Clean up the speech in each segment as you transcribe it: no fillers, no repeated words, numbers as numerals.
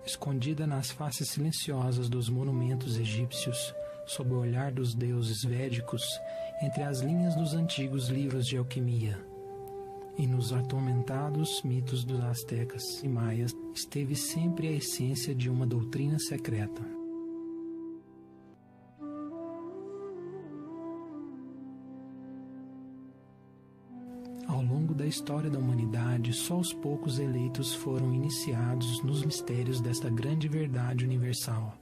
escondida nas faces silenciosas dos monumentos egípcios, sob o olhar dos deuses védicos, entre as linhas dos antigos livros de alquimia. E nos atormentados mitos dos astecas e maias esteve sempre a essência de uma doutrina secreta. Ao longo da história da humanidade, só os poucos eleitos foram iniciados nos mistérios desta grande verdade universal.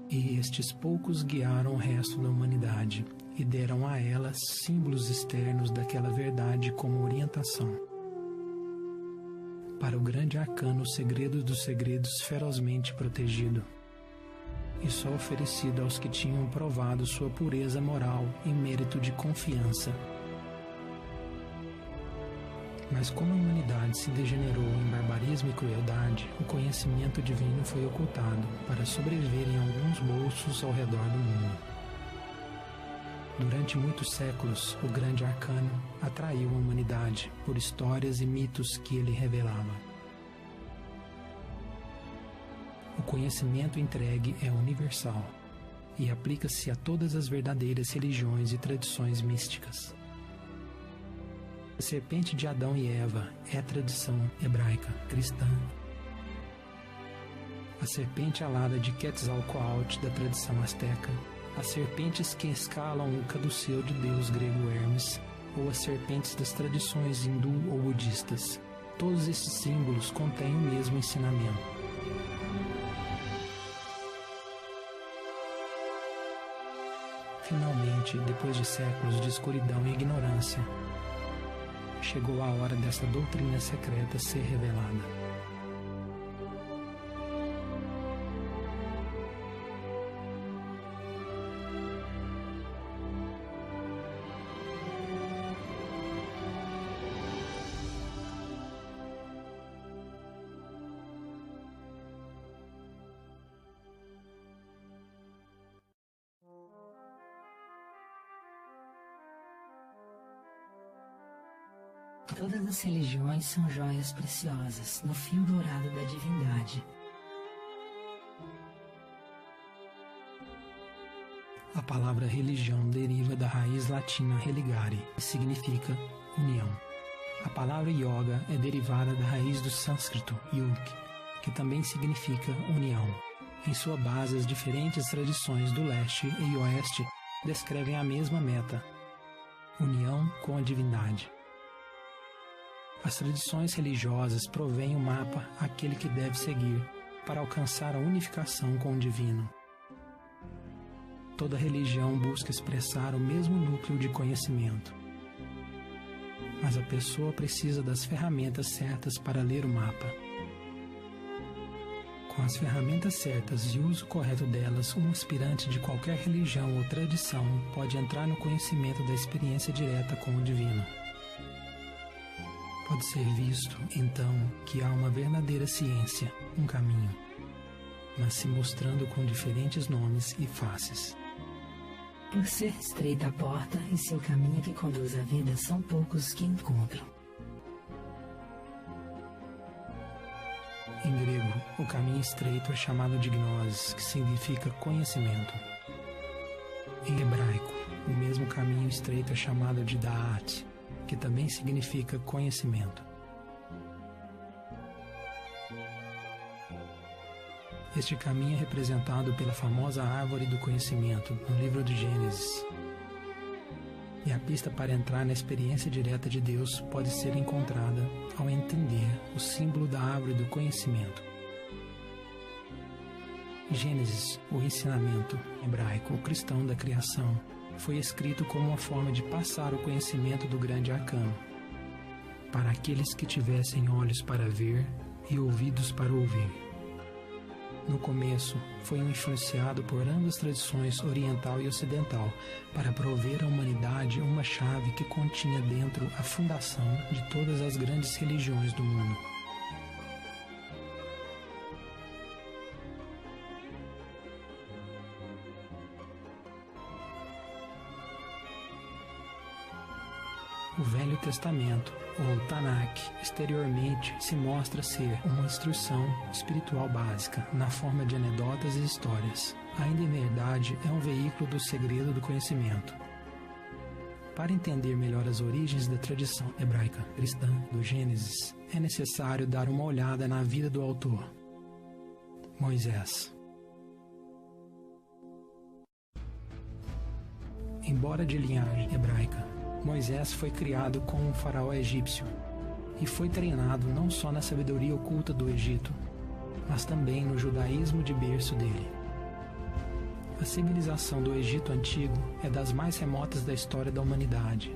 E estes poucos guiaram o resto da humanidade e deram a ela símbolos externos daquela verdade como orientação. Para o grande arcano, o segredo dos segredos ferozmente protegido, e só oferecido aos que tinham provado sua pureza moral em mérito de confiança. Mas como a humanidade se degenerou em barbarismo e crueldade, o conhecimento divino foi ocultado para sobreviver em alguns bolsos ao redor do mundo. Durante muitos séculos, o grande arcano atraiu a humanidade por histórias e mitos que ele revelava. O conhecimento entregue é universal e aplica-se a todas as verdadeiras religiões e tradições místicas. A serpente de Adão e Eva é a tradição hebraica cristã. A serpente alada de Quetzalcoatl da tradição asteca, as serpentes que escalam o caduceu de deus grego Hermes, ou as serpentes das tradições hindu ou budistas, todos esses símbolos contêm o mesmo ensinamento. Finalmente, depois de séculos de escuridão e ignorância, chegou a hora dessa doutrina secreta ser revelada. Todas as religiões são joias preciosas no fio dourado da divindade. A palavra religião deriva da raiz latina religare, que significa união. A palavra yoga é derivada da raiz do sânscrito yug, que também significa união. Em sua base, as diferentes tradições do leste e oeste descrevem a mesma meta: união com a divindade. As tradições religiosas provêm o mapa àquele que deve seguir para alcançar a unificação com o divino. Toda religião busca expressar o mesmo núcleo de conhecimento. Mas a pessoa precisa das ferramentas certas para ler o mapa. Com as ferramentas certas e o uso correto delas, um aspirante de qualquer religião ou tradição pode entrar no conhecimento da experiência direta com o divino. Pode ser visto, então, que há uma verdadeira ciência, um caminho, mas se mostrando com diferentes nomes e faces. Por ser estreita a porta e seu caminho que conduz à vida, são poucos que encontram. Em grego, o caminho estreito é chamado de gnosis, que significa conhecimento. Em hebraico, o mesmo caminho estreito é chamado de da'at, que também significa conhecimento. Este caminho é representado pela famosa árvore do conhecimento no livro de Gênesis. E a pista para entrar na experiência direta de Deus pode ser encontrada ao entender o símbolo da árvore do conhecimento. Gênesis, o ensinamento hebraico ou cristão da criação, foi escrito como uma forma de passar o conhecimento do grande arcano para aqueles que tivessem olhos para ver e ouvidos para ouvir. No começo, foi influenciado por ambas tradições oriental e ocidental para prover à humanidade uma chave que continha dentro a fundação de todas as grandes religiões do mundo. O Velho Testamento, ou Tanakh, exteriormente se mostra ser uma instrução espiritual básica, na forma de anedotas e histórias. Ainda em verdade, é um veículo do segredo do conhecimento. Para entender melhor as origens da tradição hebraica cristã do Gênesis, é necessário dar uma olhada na vida do autor, Moisés. Embora de linhagem hebraica, Moisés foi criado como um faraó egípcio e foi treinado não só na sabedoria oculta do Egito, mas também no judaísmo de berço dele. A civilização do Egito Antigo é das mais remotas da história da humanidade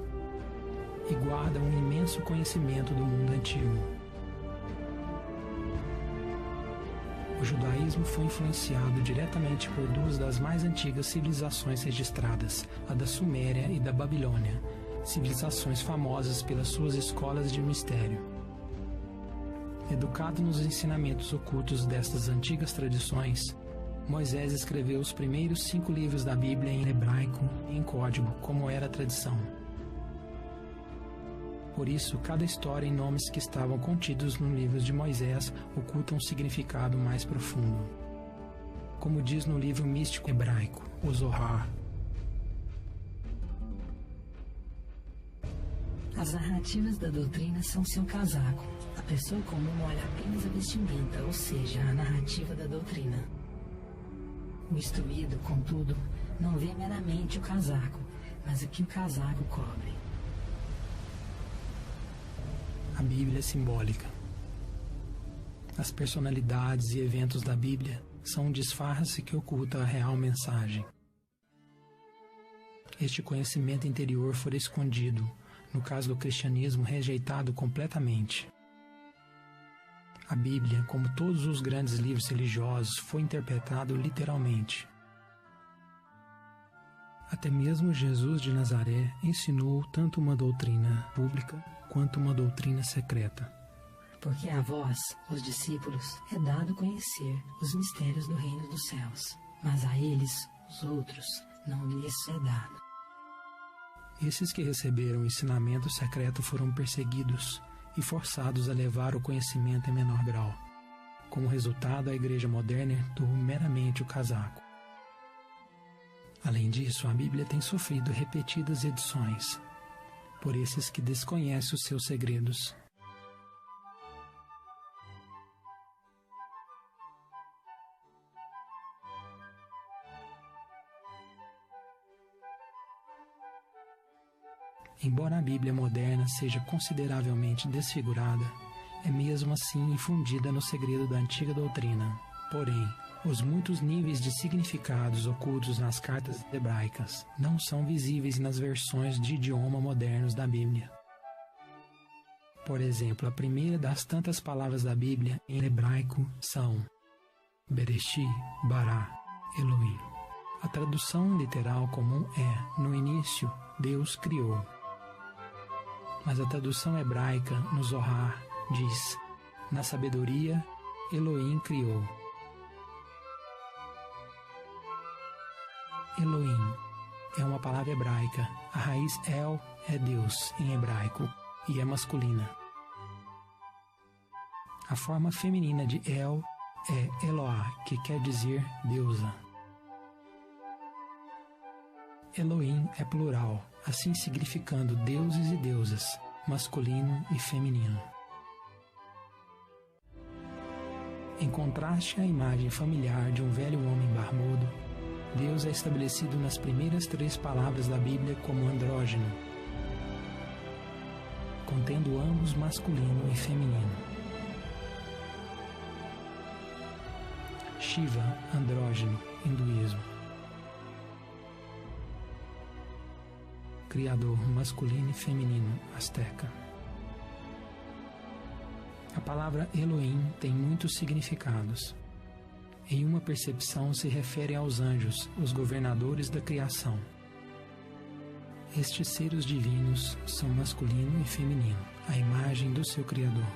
e guarda um imenso conhecimento do mundo antigo. O judaísmo foi influenciado diretamente por duas das mais antigas civilizações registradas, a da Suméria e da Babilônia, civilizações famosas pelas suas escolas de mistério. Educado nos ensinamentos ocultos destas antigas tradições, Moisés escreveu os primeiros 5 livros da Bíblia em hebraico e em código, como era a tradição. Por isso, cada história e nomes que estavam contidos no livro de Moisés ocultam um significado mais profundo. Como diz no livro místico hebraico, o Zohar. As narrativas da doutrina são seu casaco. A pessoa comum olha apenas a vestimenta, ou seja, a narrativa da doutrina. O instruído, contudo, não vê meramente o casaco, mas o que o casaco cobre. A Bíblia é simbólica. As personalidades e eventos da Bíblia são um disfarce que oculta a real mensagem. Este conhecimento interior foi escondido, no caso do cristianismo, rejeitado completamente. A Bíblia, como todos os grandes livros religiosos, foi interpretado literalmente. Até mesmo Jesus de Nazaré ensinou tanto uma doutrina pública quanto uma doutrina secreta. Porque a vós, os discípulos, é dado conhecer os mistérios do reino dos céus, mas a eles, os outros, não lhes é dado. Esses que receberam o ensinamento secreto foram perseguidos e forçados a levar o conhecimento em menor grau. Como resultado, a igreja moderna herdou meramente o casaco. Além disso, a Bíblia tem sofrido repetidas edições por esses que desconhecem os seus segredos. Embora a Bíblia moderna seja consideravelmente desfigurada, é mesmo assim infundida no segredo da antiga doutrina. Porém, os muitos níveis de significados ocultos nas cartas hebraicas não são visíveis nas versões de idioma modernos da Bíblia. Por exemplo, a primeira das tantas palavras da Bíblia em hebraico são Bereshit, Bará, Elohim. A tradução literal comum é: no início, Deus criou. Mas a tradução hebraica no Zohar diz: na sabedoria, Elohim criou. Elohim é uma palavra hebraica. A raiz El é Deus em hebraico e é masculina. A forma feminina de El é Eloá, que quer dizer deusa. Elohim é plural, assim significando deuses e deusas, masculino e feminino. Em contraste à imagem familiar de um velho homem barbudo, Deus é estabelecido nas primeiras 3 palavras da Bíblia como andrógeno, contendo ambos masculino e feminino. Shiva, andrógeno, hinduísmo. Criador masculino e feminino, asteca. A palavra Elohim tem muitos significados. Em uma percepção se refere aos anjos, os governadores da criação. Estes seres divinos são masculino e feminino, a imagem do seu Criador.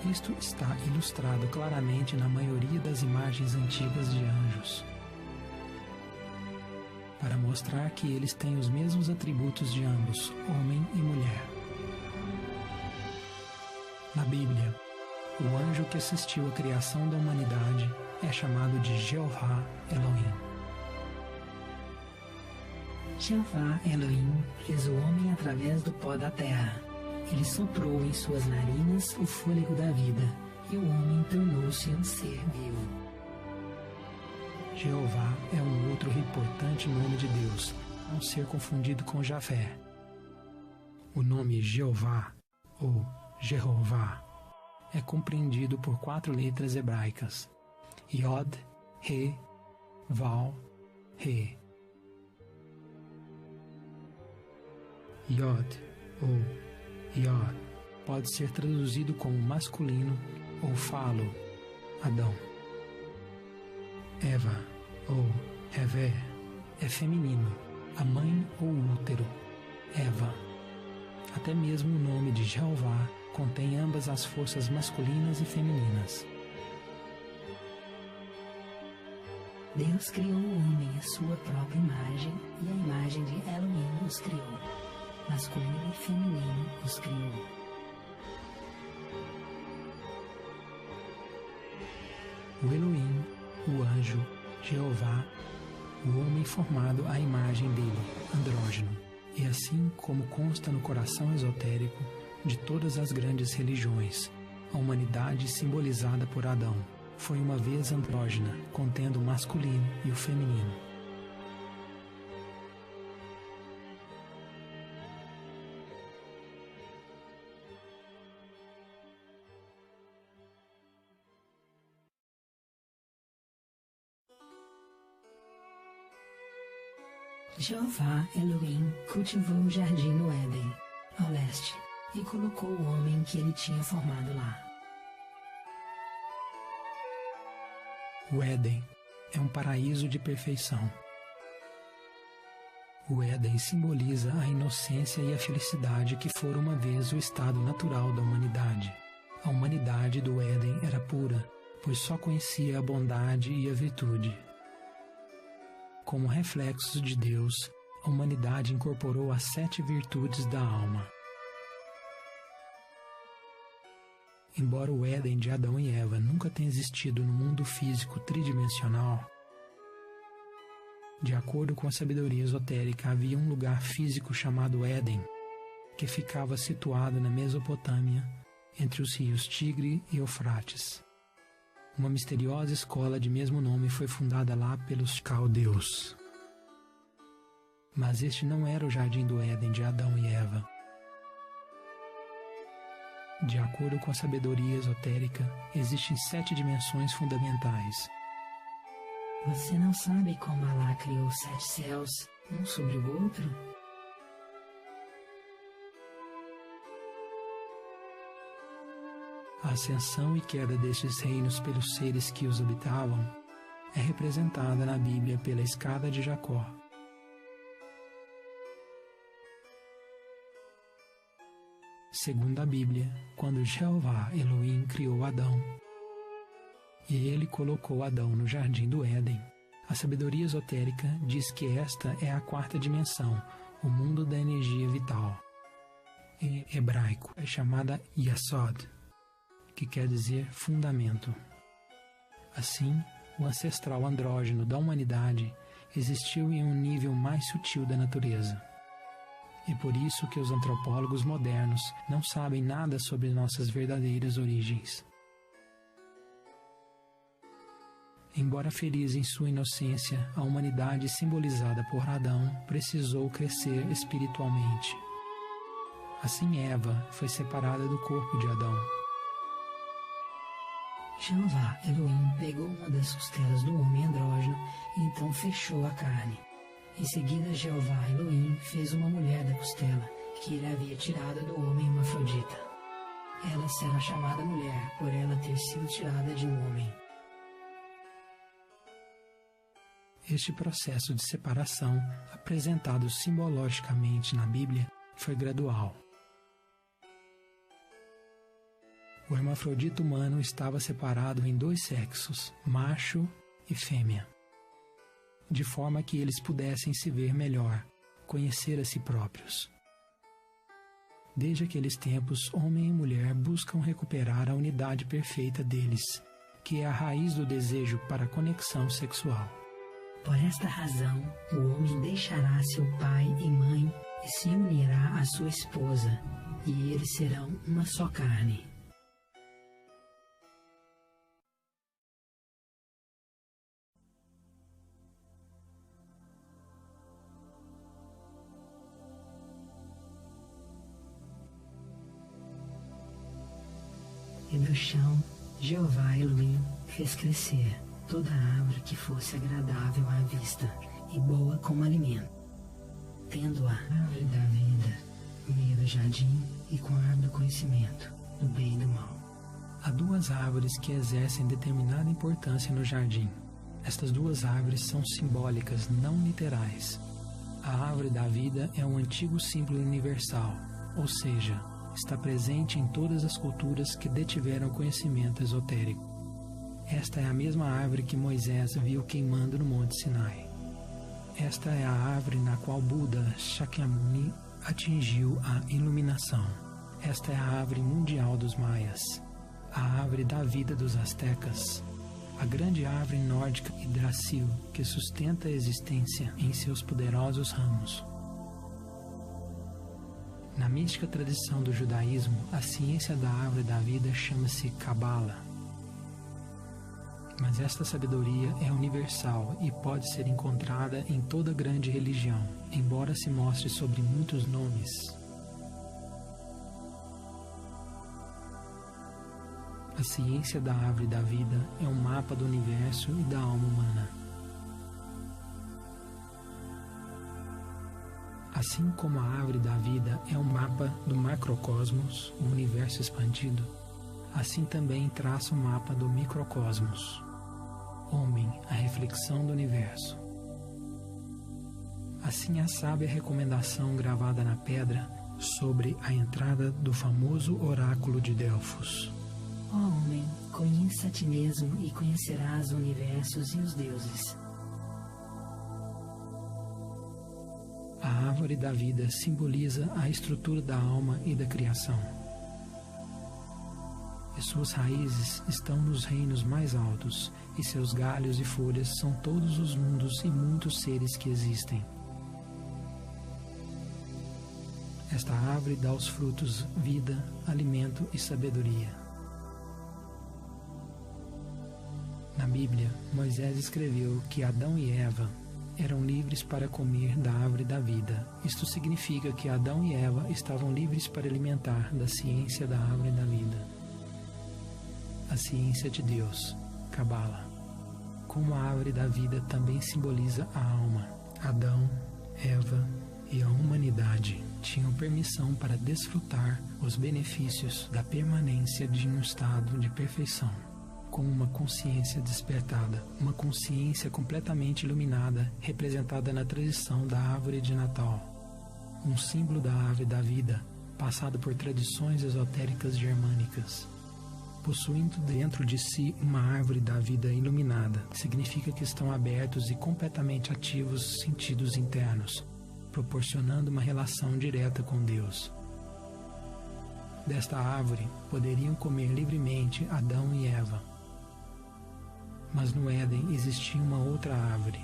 Isto está ilustrado claramente na maioria das imagens antigas de anjos. para mostrar que eles têm os mesmos atributos de ambos, homem e mulher. Na Bíblia, o anjo que assistiu à criação da humanidade é chamado de Jeová Elohim. Jeová Elohim fez o homem através do pó da terra. Ele soprou em suas narinas o fôlego da vida, e o homem tornou-se um ser vivo. Jeová é um outro importante nome de Deus, a não ser confundido com Javé. O nome Jeová, ou Jeová, é compreendido por 4 letras hebraicas: Yod, He, Vav, He. Yod, ou Yod, pode ser traduzido como masculino ou falo, Adão. Eva, ou Evé, é feminino, a mãe ou útero, Eva. Até mesmo o nome de Jeová contém ambas as forças masculinas e femininas. Deus criou o homem à sua própria imagem, e a imagem de Elohim os criou. Masculino e feminino os criou. O Elohim, o anjo, Jeová, o homem formado à imagem dele, andrógeno, e assim como consta no coração esotérico de todas as grandes religiões, a humanidade simbolizada por Adão foi uma vez andrógena, contendo o masculino e o feminino. Jeová Elohim cultivou o jardim no Éden, ao leste, e colocou o homem que ele tinha formado lá. O Éden é um paraíso de perfeição. O Éden simboliza a inocência e a felicidade que foram uma vez o estado natural da humanidade. A humanidade do Éden era pura, pois só conhecia a bondade e a virtude. Como reflexos de Deus, a humanidade incorporou as 7 virtudes da alma. Embora o Éden de Adão e Eva nunca tenha existido no mundo físico tridimensional, de acordo com a sabedoria esotérica, havia um lugar físico chamado Éden, que ficava situado na Mesopotâmia, entre os rios Tigre e Eufrates. Uma misteriosa escola de mesmo nome foi fundada lá pelos caldeus. Mas este não era o jardim do Éden de Adão e Eva. De acordo com a sabedoria esotérica, existem 7 dimensões fundamentais. Você não sabe como Alá criou 7 céus, um sobre o outro? A ascensão e queda destes reinos pelos seres que os habitavam é representada na Bíblia pela escada de Jacó. Segundo a Bíblia, quando Jeová Elohim criou Adão, e ele colocou Adão no jardim do Éden, a sabedoria esotérica diz que esta é a 4ª dimensão, o mundo da energia vital. Em hebraico é chamada Yasod, que quer dizer fundamento. Assim, o ancestral andrógeno da humanidade existiu em um nível mais sutil da natureza. É por isso que os antropólogos modernos não sabem nada sobre nossas verdadeiras origens. Embora feliz em sua inocência, a humanidade simbolizada por Adão precisou crescer espiritualmente. Assim Eva foi separada do corpo de Adão. Jeová Elohim pegou uma das costelas do homem andrógeno e então fechou a carne. Em seguida, Jeová Elohim fez uma mulher da costela, que ele havia tirado do homem hermafrodita. Ela será chamada mulher, por ela ter sido tirada de um homem. Este processo de separação, apresentado simbologicamente na Bíblia, foi gradual. O hermafrodita humano estava separado em 2 sexos, macho e fêmea. de forma que eles pudessem se ver melhor, conhecer a si próprios. Desde aqueles tempos, homem e mulher buscam recuperar a unidade perfeita deles, que é a raiz do desejo para a conexão sexual. Por esta razão, o homem deixará seu pai e mãe e se unirá à sua esposa, e eles serão uma só carne. E do chão, Jeová Elohim fez crescer toda árvore que fosse agradável à vista e boa como alimento, tendo a árvore da vida no meio do jardim e com a árvore do conhecimento, do bem e do mal. Há duas árvores que exercem determinada importância no jardim. Estas duas árvores são simbólicas, não literais. A árvore da vida é um antigo símbolo universal, ou seja, está presente em todas as culturas que detiveram conhecimento esotérico. Esta é a mesma árvore que Moisés viu queimando no Monte Sinai. Esta é a árvore na qual Buda Shakyamuni atingiu a iluminação. Esta é a árvore mundial dos maias, a árvore da vida dos astecas, a grande árvore nórdica Yggdrasil que sustenta a existência em seus poderosos ramos. Na mística tradição do judaísmo, a ciência da árvore da vida chama-se Kabbalah. Mas esta sabedoria é universal e pode ser encontrada em toda grande religião, embora se mostre sob muitos nomes. A ciência da árvore da vida é um mapa do universo e da alma humana. Assim como a árvore da vida é um mapa do macrocosmos, o universo expandido, assim também traça o mapa do microcosmos, homem, a reflexão do universo. Assim a sábia recomendação gravada na pedra sobre a entrada do famoso oráculo de Delfos. Ó homem, conheça a ti mesmo e conhecerás o universo e os deuses. A árvore da vida simboliza a estrutura da alma e da criação. E suas raízes estão nos reinos mais altos, e seus galhos e folhas são todos os mundos e muitos seres que existem. Esta árvore dá aos frutos vida, alimento e sabedoria. Na Bíblia, Moisés escreveu que Adão e Eva eram livres para comer da árvore da vida. Isto significa que Adão e Eva estavam livres para alimentar da ciência da árvore da vida. A ciência de Deus, Kabbalah. Como a árvore da vida também simboliza a alma, Adão, Eva e a humanidade tinham permissão para desfrutar os benefícios da permanência de um estado de perfeição, com uma consciência despertada, uma consciência completamente iluminada, representada na tradição da árvore de Natal, um símbolo da árvore da vida, passado por tradições esotéricas germânicas. Possuindo dentro de si uma árvore da vida iluminada, significa que estão abertos e completamente ativos os sentidos internos, proporcionando uma relação direta com Deus. Desta árvore poderiam comer livremente Adão e Eva. Mas no Éden existia uma outra árvore,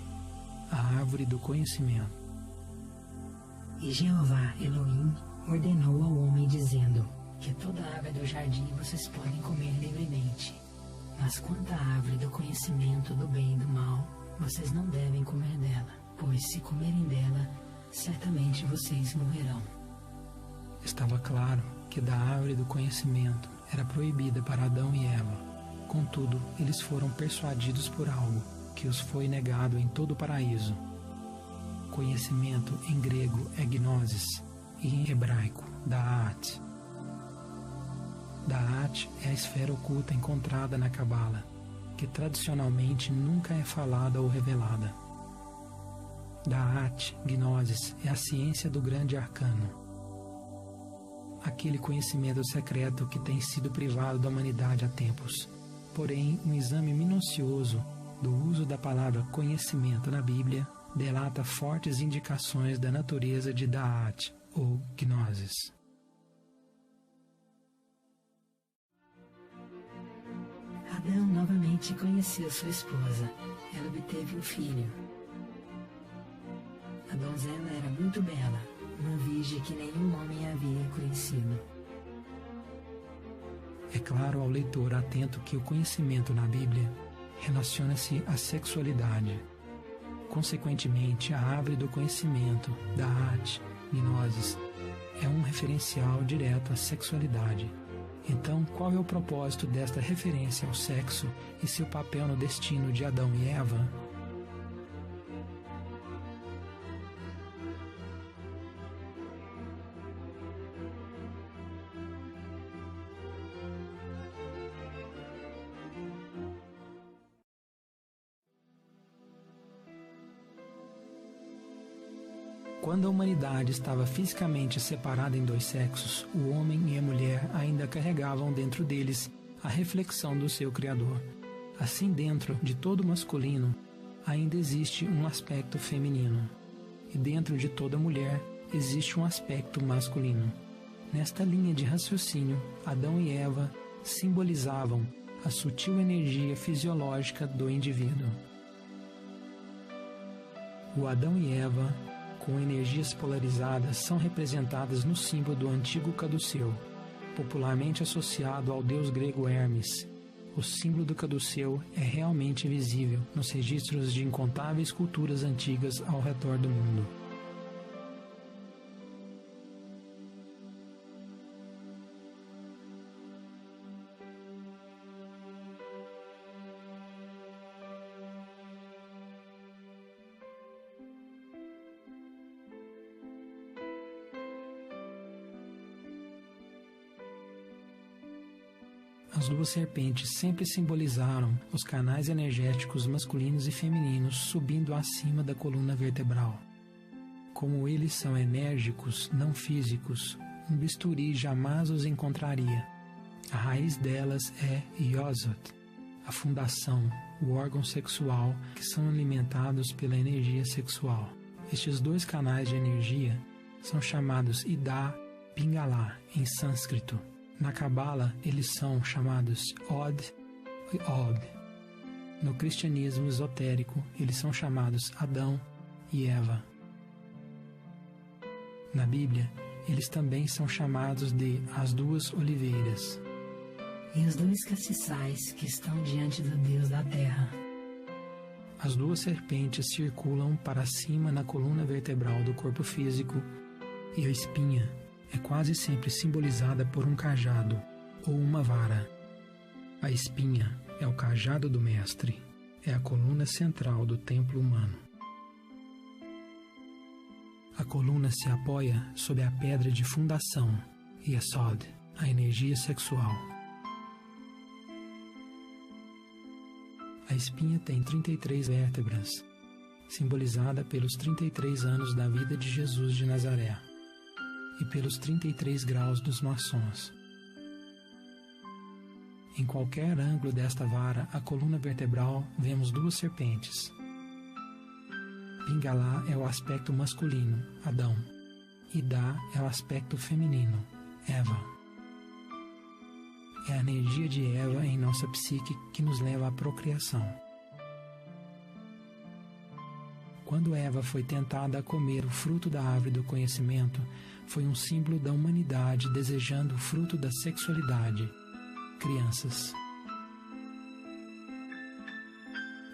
a árvore do conhecimento. E Jeová Elohim ordenou ao homem, dizendo que toda árvore do jardim vocês podem comer livremente, mas quanto à árvore do conhecimento do bem e do mal, vocês não devem comer dela, pois se comerem dela, certamente vocês morrerão. Estava claro que da árvore do conhecimento era proibida para Adão e Eva. Contudo, eles foram persuadidos por algo que os foi negado em todo o paraíso. Conhecimento em grego é gnosis e em hebraico da'at. Da'at é a esfera oculta encontrada na Kabbalah, que tradicionalmente nunca é falada ou revelada. Da'at, gnosis, é a ciência do grande arcano, aquele conhecimento secreto que tem sido privado da humanidade há tempos. Porém, um exame minucioso do uso da palavra conhecimento na Bíblia delata fortes indicações da natureza de Da'at, ou Gnosis. Adão novamente conheceu sua esposa. Ela obteve um filho. A donzela era muito bela, uma virgem que nenhum homem havia conhecido. É claro ao leitor atento que o conhecimento na Bíblia relaciona-se à sexualidade. Consequentemente, a árvore do conhecimento, Da'at, Gnosis, é um referencial direto à sexualidade. Então, qual é o propósito desta referência ao sexo e seu papel no destino de Adão e Eva? Quando a humanidade estava fisicamente separada em dois sexos, o homem e a mulher ainda carregavam dentro deles a reflexão do seu Criador. Assim, dentro de todo masculino, ainda existe um aspecto feminino, e dentro de toda mulher existe um aspecto masculino. Nesta linha de raciocínio, Adão e Eva simbolizavam a sutil energia fisiológica do indivíduo. O Adão e Eva, com energias polarizadas, são representadas no símbolo do antigo caduceu, popularmente associado ao deus grego Hermes. O símbolo do caduceu é realmente visível nos registros de incontáveis culturas antigas ao redor do mundo. As duas serpentes sempre simbolizaram os canais energéticos masculinos e femininos subindo acima da coluna vertebral. Como eles são enérgicos, não físicos, um bisturi jamais os encontraria. A raiz delas é Yosot, a fundação, o órgão sexual, que são alimentados pela energia sexual. Estes dois canais de energia são chamados Ida, Pingala, em sânscrito. Na Cabala, eles são chamados Od e Ob. No cristianismo esotérico, eles são chamados Adão e Eva. Na Bíblia, eles também são chamados de as duas oliveiras. E os dois castiçais que estão diante do Deus da terra. As duas serpentes circulam para cima na coluna vertebral do corpo físico e a espinha é quase sempre simbolizada por um cajado ou uma vara. A espinha é o cajado do mestre, é a coluna central do templo humano. A coluna se apoia sobre a pedra de fundação, Yesod, a energia sexual. A espinha tem 33 vértebras, simbolizada pelos 33 anos da vida de Jesus de Nazaré e pelos 33 graus dos maçons. Em qualquer ângulo desta vara, a coluna vertebral, vemos duas serpentes. Pingala é o aspecto masculino, Adão. Ida é o aspecto feminino, Eva. É a energia de Eva em nossa psique que nos leva à procriação. Quando Eva foi tentada a comer o fruto da árvore do conhecimento, foi um símbolo da humanidade desejando o fruto da sexualidade, crianças.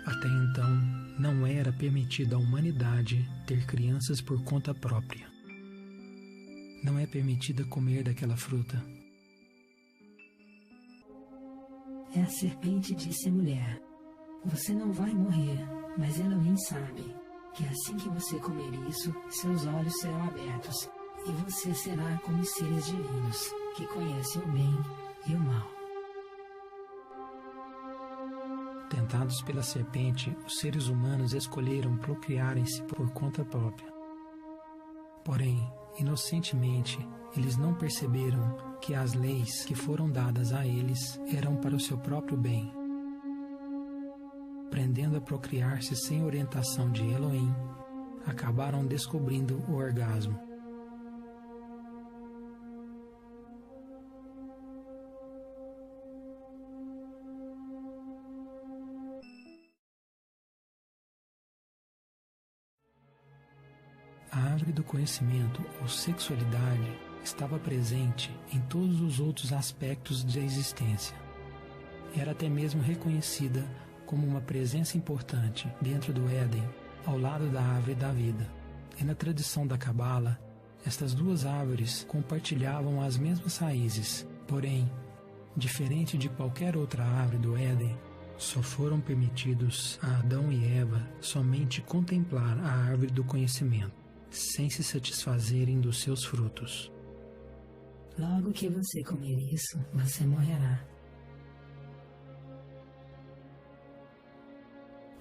Até então, não era permitido à humanidade ter crianças por conta própria. Não é permitida comer daquela fruta. A serpente disse à mulher: você não vai morrer, mas Elohim sabe que assim que você comer isso, seus olhos serão abertos, e você será como os seres divinos, que conhecem o bem e o mal. Tentados pela serpente, os seres humanos escolheram procriarem-se por conta própria. Porém, inocentemente, eles não perceberam que as leis que foram dadas a eles eram para o seu próprio bem. aprendendo a procriar-se sem orientação de Elohim, acabaram descobrindo o orgasmo. A árvore do conhecimento, ou sexualidade, estava presente em todos os outros aspectos da existência. Era até mesmo reconhecida como uma presença importante dentro do Éden, ao lado da árvore da vida. E na tradição da Cabala, estas duas árvores compartilhavam as mesmas raízes, porém, diferente de qualquer outra árvore do Éden, só foram permitidos a Adão e Eva somente contemplar a árvore do conhecimento, sem se satisfazerem dos seus frutos. Logo que você comer isso, você morrerá.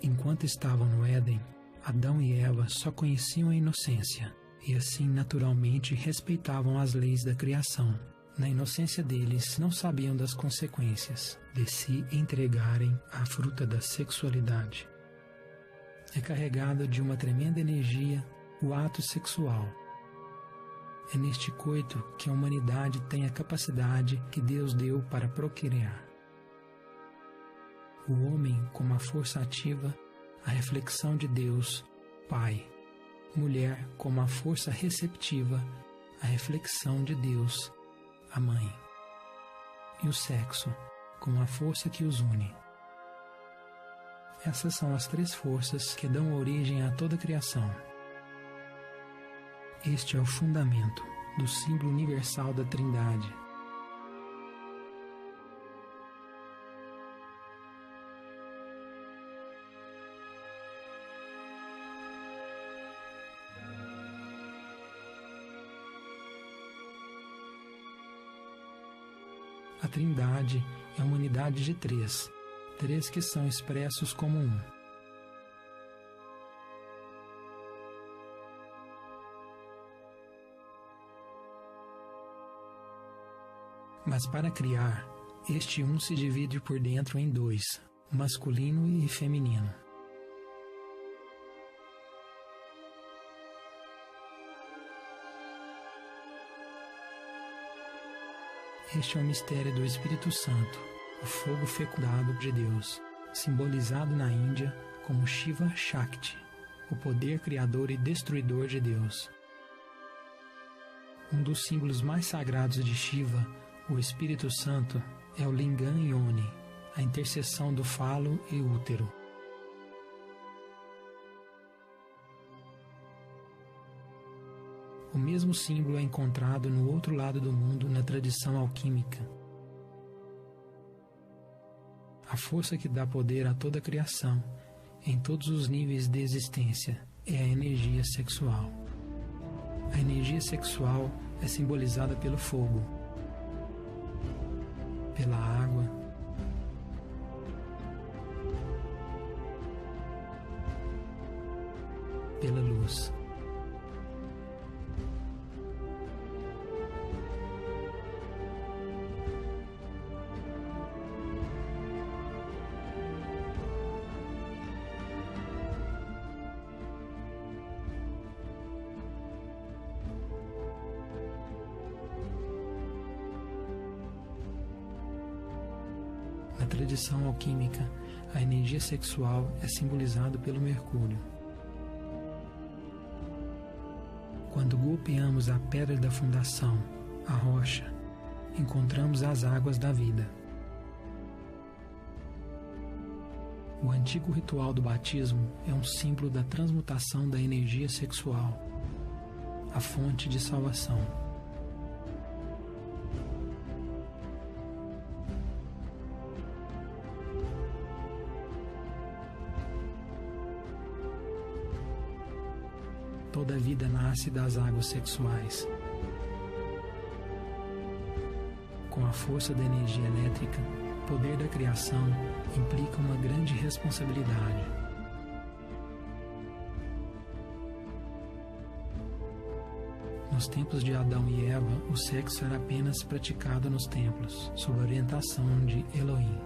Enquanto estavam no Éden, Adão e Eva só conheciam a inocência e assim naturalmente respeitavam as leis da criação. Na inocência deles, não sabiam das consequências de se entregarem à fruta da sexualidade. É carregado de uma tremenda energia o ato sexual. É neste coito que a humanidade tem a capacidade que Deus deu para procriar. O homem como a força ativa, a reflexão de Deus, Pai. Mulher como a força receptiva, a reflexão de Deus, a Mãe. E o sexo como a força que os une. Essas são as três forças que dão origem a toda a criação. Este é o fundamento do símbolo universal da Trindade. A Trindade é uma unidade de três que são expressos como um. Mas para criar, este um se divide por dentro em dois, masculino e feminino. Este é o mistério do Espírito Santo, o fogo fecundado de Deus, simbolizado na Índia como Shiva Shakti, o poder criador e destruidor de Deus. Um dos símbolos mais sagrados de Shiva, o Espírito Santo, é o Lingam Yoni, a interseção do falo e útero. O mesmo símbolo é encontrado no outro lado do mundo na tradição alquímica. A força que dá poder a toda a criação, em todos os níveis de existência, é a energia sexual. A energia sexual é simbolizada pelo fogo, pela água, pela luz. Na tradição alquímica, a energia sexual é simbolizada pelo Mercúrio. Quando golpeamos a pedra da fundação, a rocha, encontramos as águas da vida. O antigo ritual do batismo é um símbolo da transmutação da energia sexual, a fonte de salvação. Toda a vida nasce das águas sexuais. Com a força da energia elétrica, o poder da criação implica uma grande responsabilidade. Nos tempos de Adão e Eva, o sexo era apenas praticado nos templos, sob a orientação de Elohim.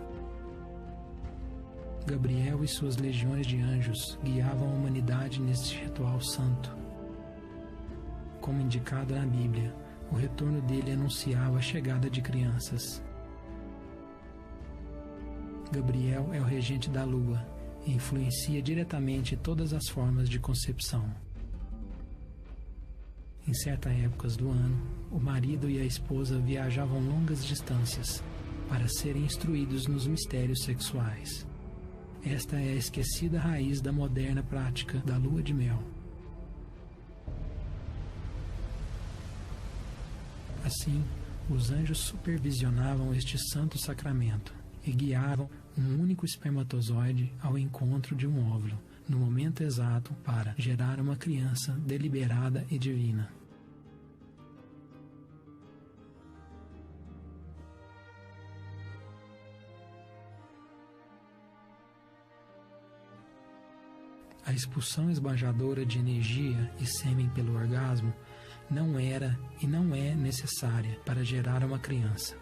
Gabriel e suas legiões de anjos guiavam a humanidade neste ritual santo. Como indicado na Bíblia, o retorno dele anunciava a chegada de crianças. Gabriel é o regente da lua e influencia diretamente todas as formas de concepção. Em certas épocas do ano, o marido e a esposa viajavam longas distâncias para serem instruídos nos mistérios sexuais. Esta é a esquecida raiz da moderna prática da lua de mel. Assim, os anjos supervisionavam este santo sacramento e guiavam um único espermatozoide ao encontro de um óvulo, no momento exato para gerar uma criança deliberada e divina. A expulsão esbajadora de energia e sêmen pelo orgasmo não era e não é necessária para gerar uma criança.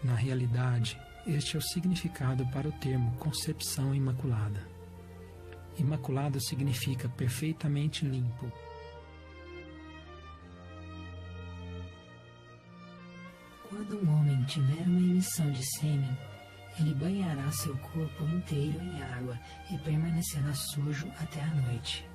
Na realidade, este é o significado para o termo concepção imaculada. Imaculado significa perfeitamente limpo. Quando um homem tiver uma emissão de sêmen, ele banhará seu corpo inteiro em água e permanecerá sujo até a noite.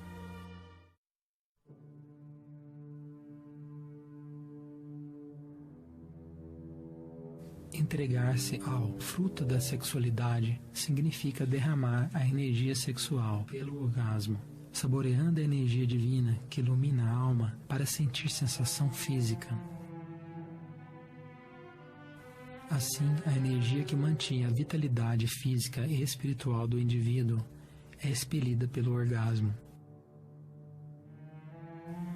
Entregar-se ao fruto da sexualidade significa derramar a energia sexual pelo orgasmo, saboreando a energia divina que ilumina a alma para sentir sensação física. Assim, a energia que mantinha a vitalidade física e espiritual do indivíduo é expelida pelo orgasmo.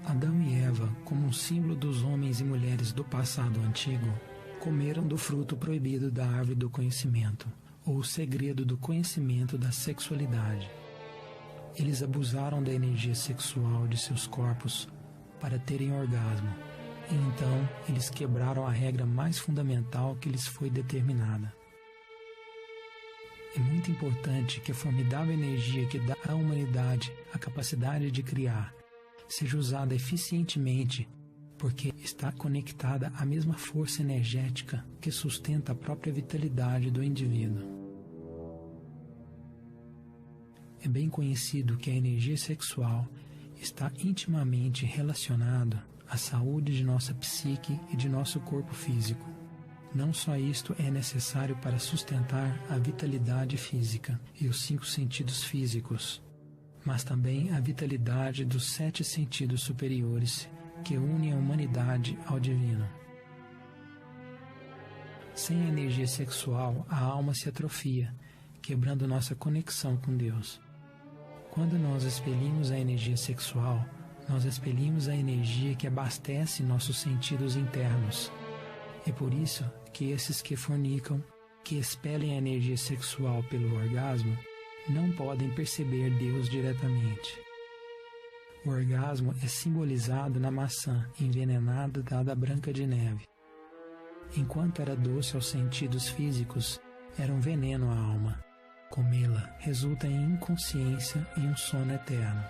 Adão e Eva, como um símbolo dos homens e mulheres do passado antigo, comeram do fruto proibido da árvore do conhecimento, ou o segredo do conhecimento da sexualidade. Eles abusaram da energia sexual de seus corpos para terem orgasmo, e então eles quebraram a regra mais fundamental que lhes foi determinada. É muito importante que a formidável energia que dá à humanidade a capacidade de criar seja usada eficientemente, porque está conectada à mesma força energética que sustenta a própria vitalidade do indivíduo. É bem conhecido que a energia sexual está intimamente relacionada à saúde de nossa psique e de nosso corpo físico. Não só isto é necessário para sustentar a vitalidade física e os 5 sentidos físicos, mas também a vitalidade dos 7 sentidos superiores que unem a humanidade ao divino. Sem a energia sexual, a alma se atrofia, quebrando nossa conexão com Deus. Quando nós expelimos a energia sexual, nós expelimos a energia que abastece nossos sentidos internos. É por isso que esses que fornicam, que expelem a energia sexual pelo orgasmo, não podem perceber Deus diretamente. O orgasmo é simbolizado na maçã envenenada da Branca de Neve. Enquanto era doce aos sentidos físicos, era um veneno à alma. Comê-la resulta em inconsciência e um sono eterno.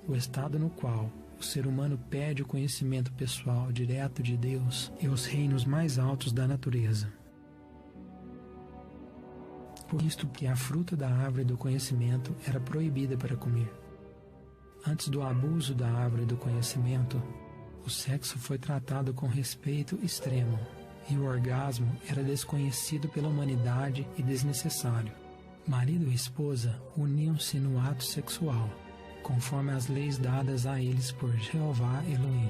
O estado no qual o ser humano perde o conhecimento pessoal direto de Deus e os reinos mais altos da natureza. Por isto que a fruta da árvore do conhecimento era proibida para comer. Antes do abuso da árvore do conhecimento, o sexo foi tratado com respeito extremo, e o orgasmo era desconhecido pela humanidade e desnecessário. Marido e esposa uniam-se no ato sexual, conforme as leis dadas a eles por Jeová Elohim.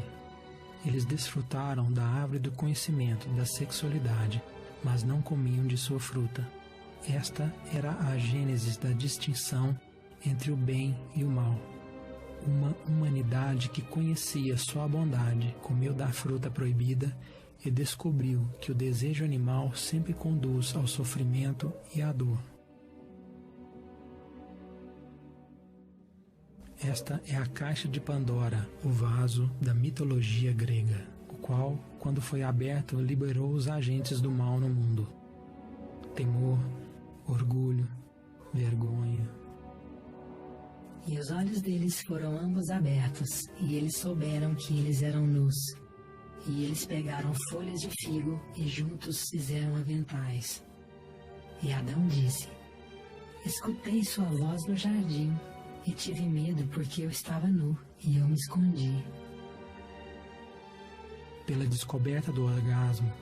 Eles desfrutaram da árvore do conhecimento da sexualidade, mas não comiam de sua fruta. Esta era a gênese da distinção entre o bem e o mal. Uma humanidade que conhecia só a bondade comeu da fruta proibida e descobriu que o desejo animal sempre conduz ao sofrimento e à dor. Esta é a caixa de Pandora, o vaso da mitologia grega, o qual, quando foi aberto, liberou os agentes do mal no mundo: temor, orgulho, vergonha. E os olhos deles foram ambos abertos, e eles souberam que eles eram nus. E eles pegaram folhas de figo e juntos fizeram aventais. E Adão disse: escutei sua voz no jardim, e tive medo porque eu estava nu, e eu me escondi. Pela descoberta do orgasmo,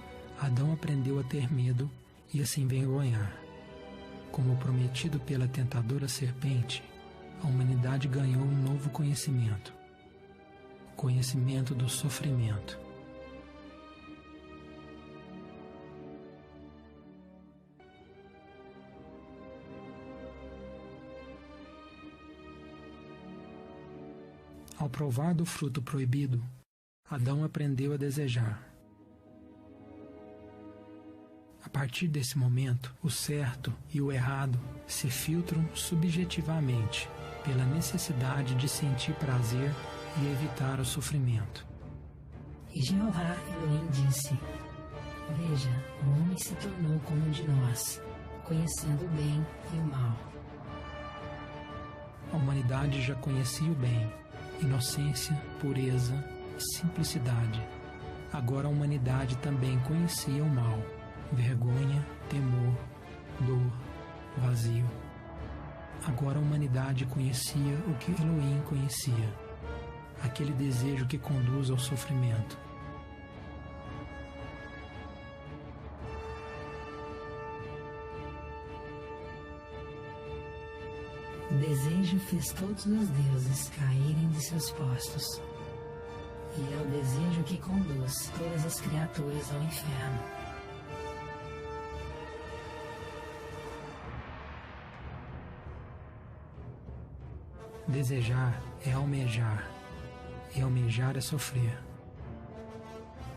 Adão aprendeu a ter medo e a se envergonhar. Como prometido pela tentadora serpente, a humanidade ganhou um novo conhecimento: o conhecimento do sofrimento. Ao provar do fruto proibido, Adão aprendeu a desejar. A partir desse momento, o certo e o errado se filtram subjetivamente pela necessidade de sentir prazer e evitar o sofrimento. E Jeová Elohim disse: veja, o homem se tornou como um de nós, conhecendo o bem e o mal. A humanidade já conhecia o bem, inocência, pureza, simplicidade. Agora a humanidade também conhecia o mal, vergonha, temor, dor, vazio. Agora a humanidade conhecia o que Elohim conhecia, aquele desejo que conduz ao sofrimento. O desejo fez todos os deuses caírem de seus postos. E é o desejo que conduz todas as criaturas ao inferno. Desejar é almejar, e almejar é sofrer.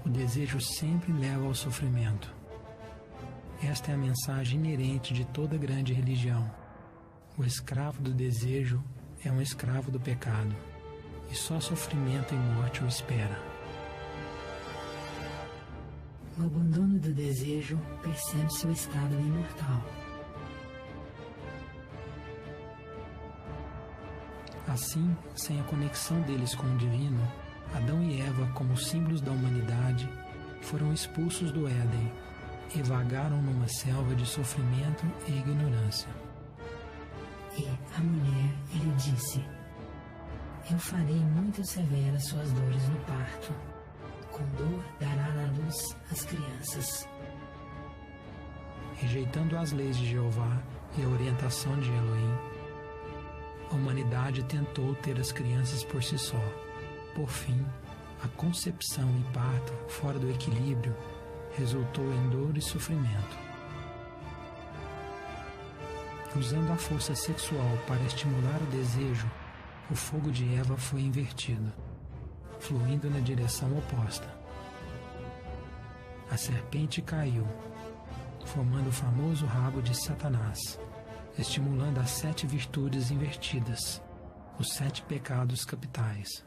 O desejo sempre leva ao sofrimento. Esta é a mensagem inerente de toda grande religião. O escravo do desejo é um escravo do pecado, e só sofrimento e morte o espera. No abandono do desejo, percebe-se o estado imortal. Assim, sem a conexão deles com o divino, Adão e Eva, como símbolos da humanidade, foram expulsos do Éden e vagaram numa selva de sofrimento e ignorância. E a mulher lhe disse: eu farei muito severas suas dores no parto. Com dor dará à luz as crianças. Rejeitando as leis de Jeová e a orientação de Elohim, a humanidade tentou ter as crianças por si só. Por fim, a concepção e parto fora do equilíbrio resultou em dor e sofrimento. Usando a força sexual para estimular o desejo, o fogo de Eva foi invertido, fluindo na direção oposta. A serpente caiu, formando o famoso rabo de Satanás, estimulando as 7 virtudes invertidas, os 7 pecados capitais.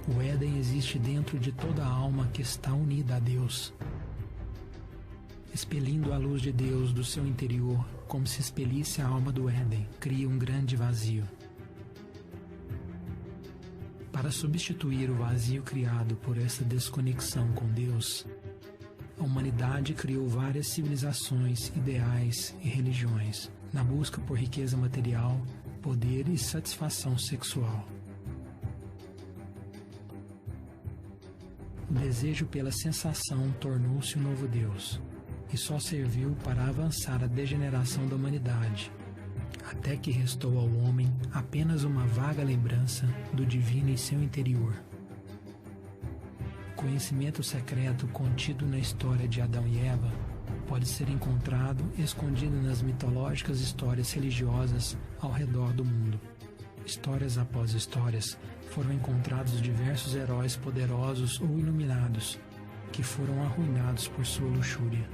O Éden existe dentro de toda a alma que está unida a Deus. Expelindo a luz de Deus do seu interior, como se expelisse a alma do Éden, cria um grande vazio. Para substituir o vazio criado por essa desconexão com Deus, a humanidade criou várias civilizações, ideais e religiões, na busca por riqueza material, poder e satisfação sexual. O desejo pela sensação tornou-se o novo Deus, e só serviu para avançar a degeneração da humanidade, até que restou ao homem apenas uma vaga lembrança do divino em seu interior. O conhecimento secreto contido na história de Adão e Eva pode ser encontrado escondido nas mitológicas histórias religiosas ao redor do mundo. Histórias após histórias, foram encontrados diversos heróis poderosos ou iluminados que foram arruinados por sua luxúria.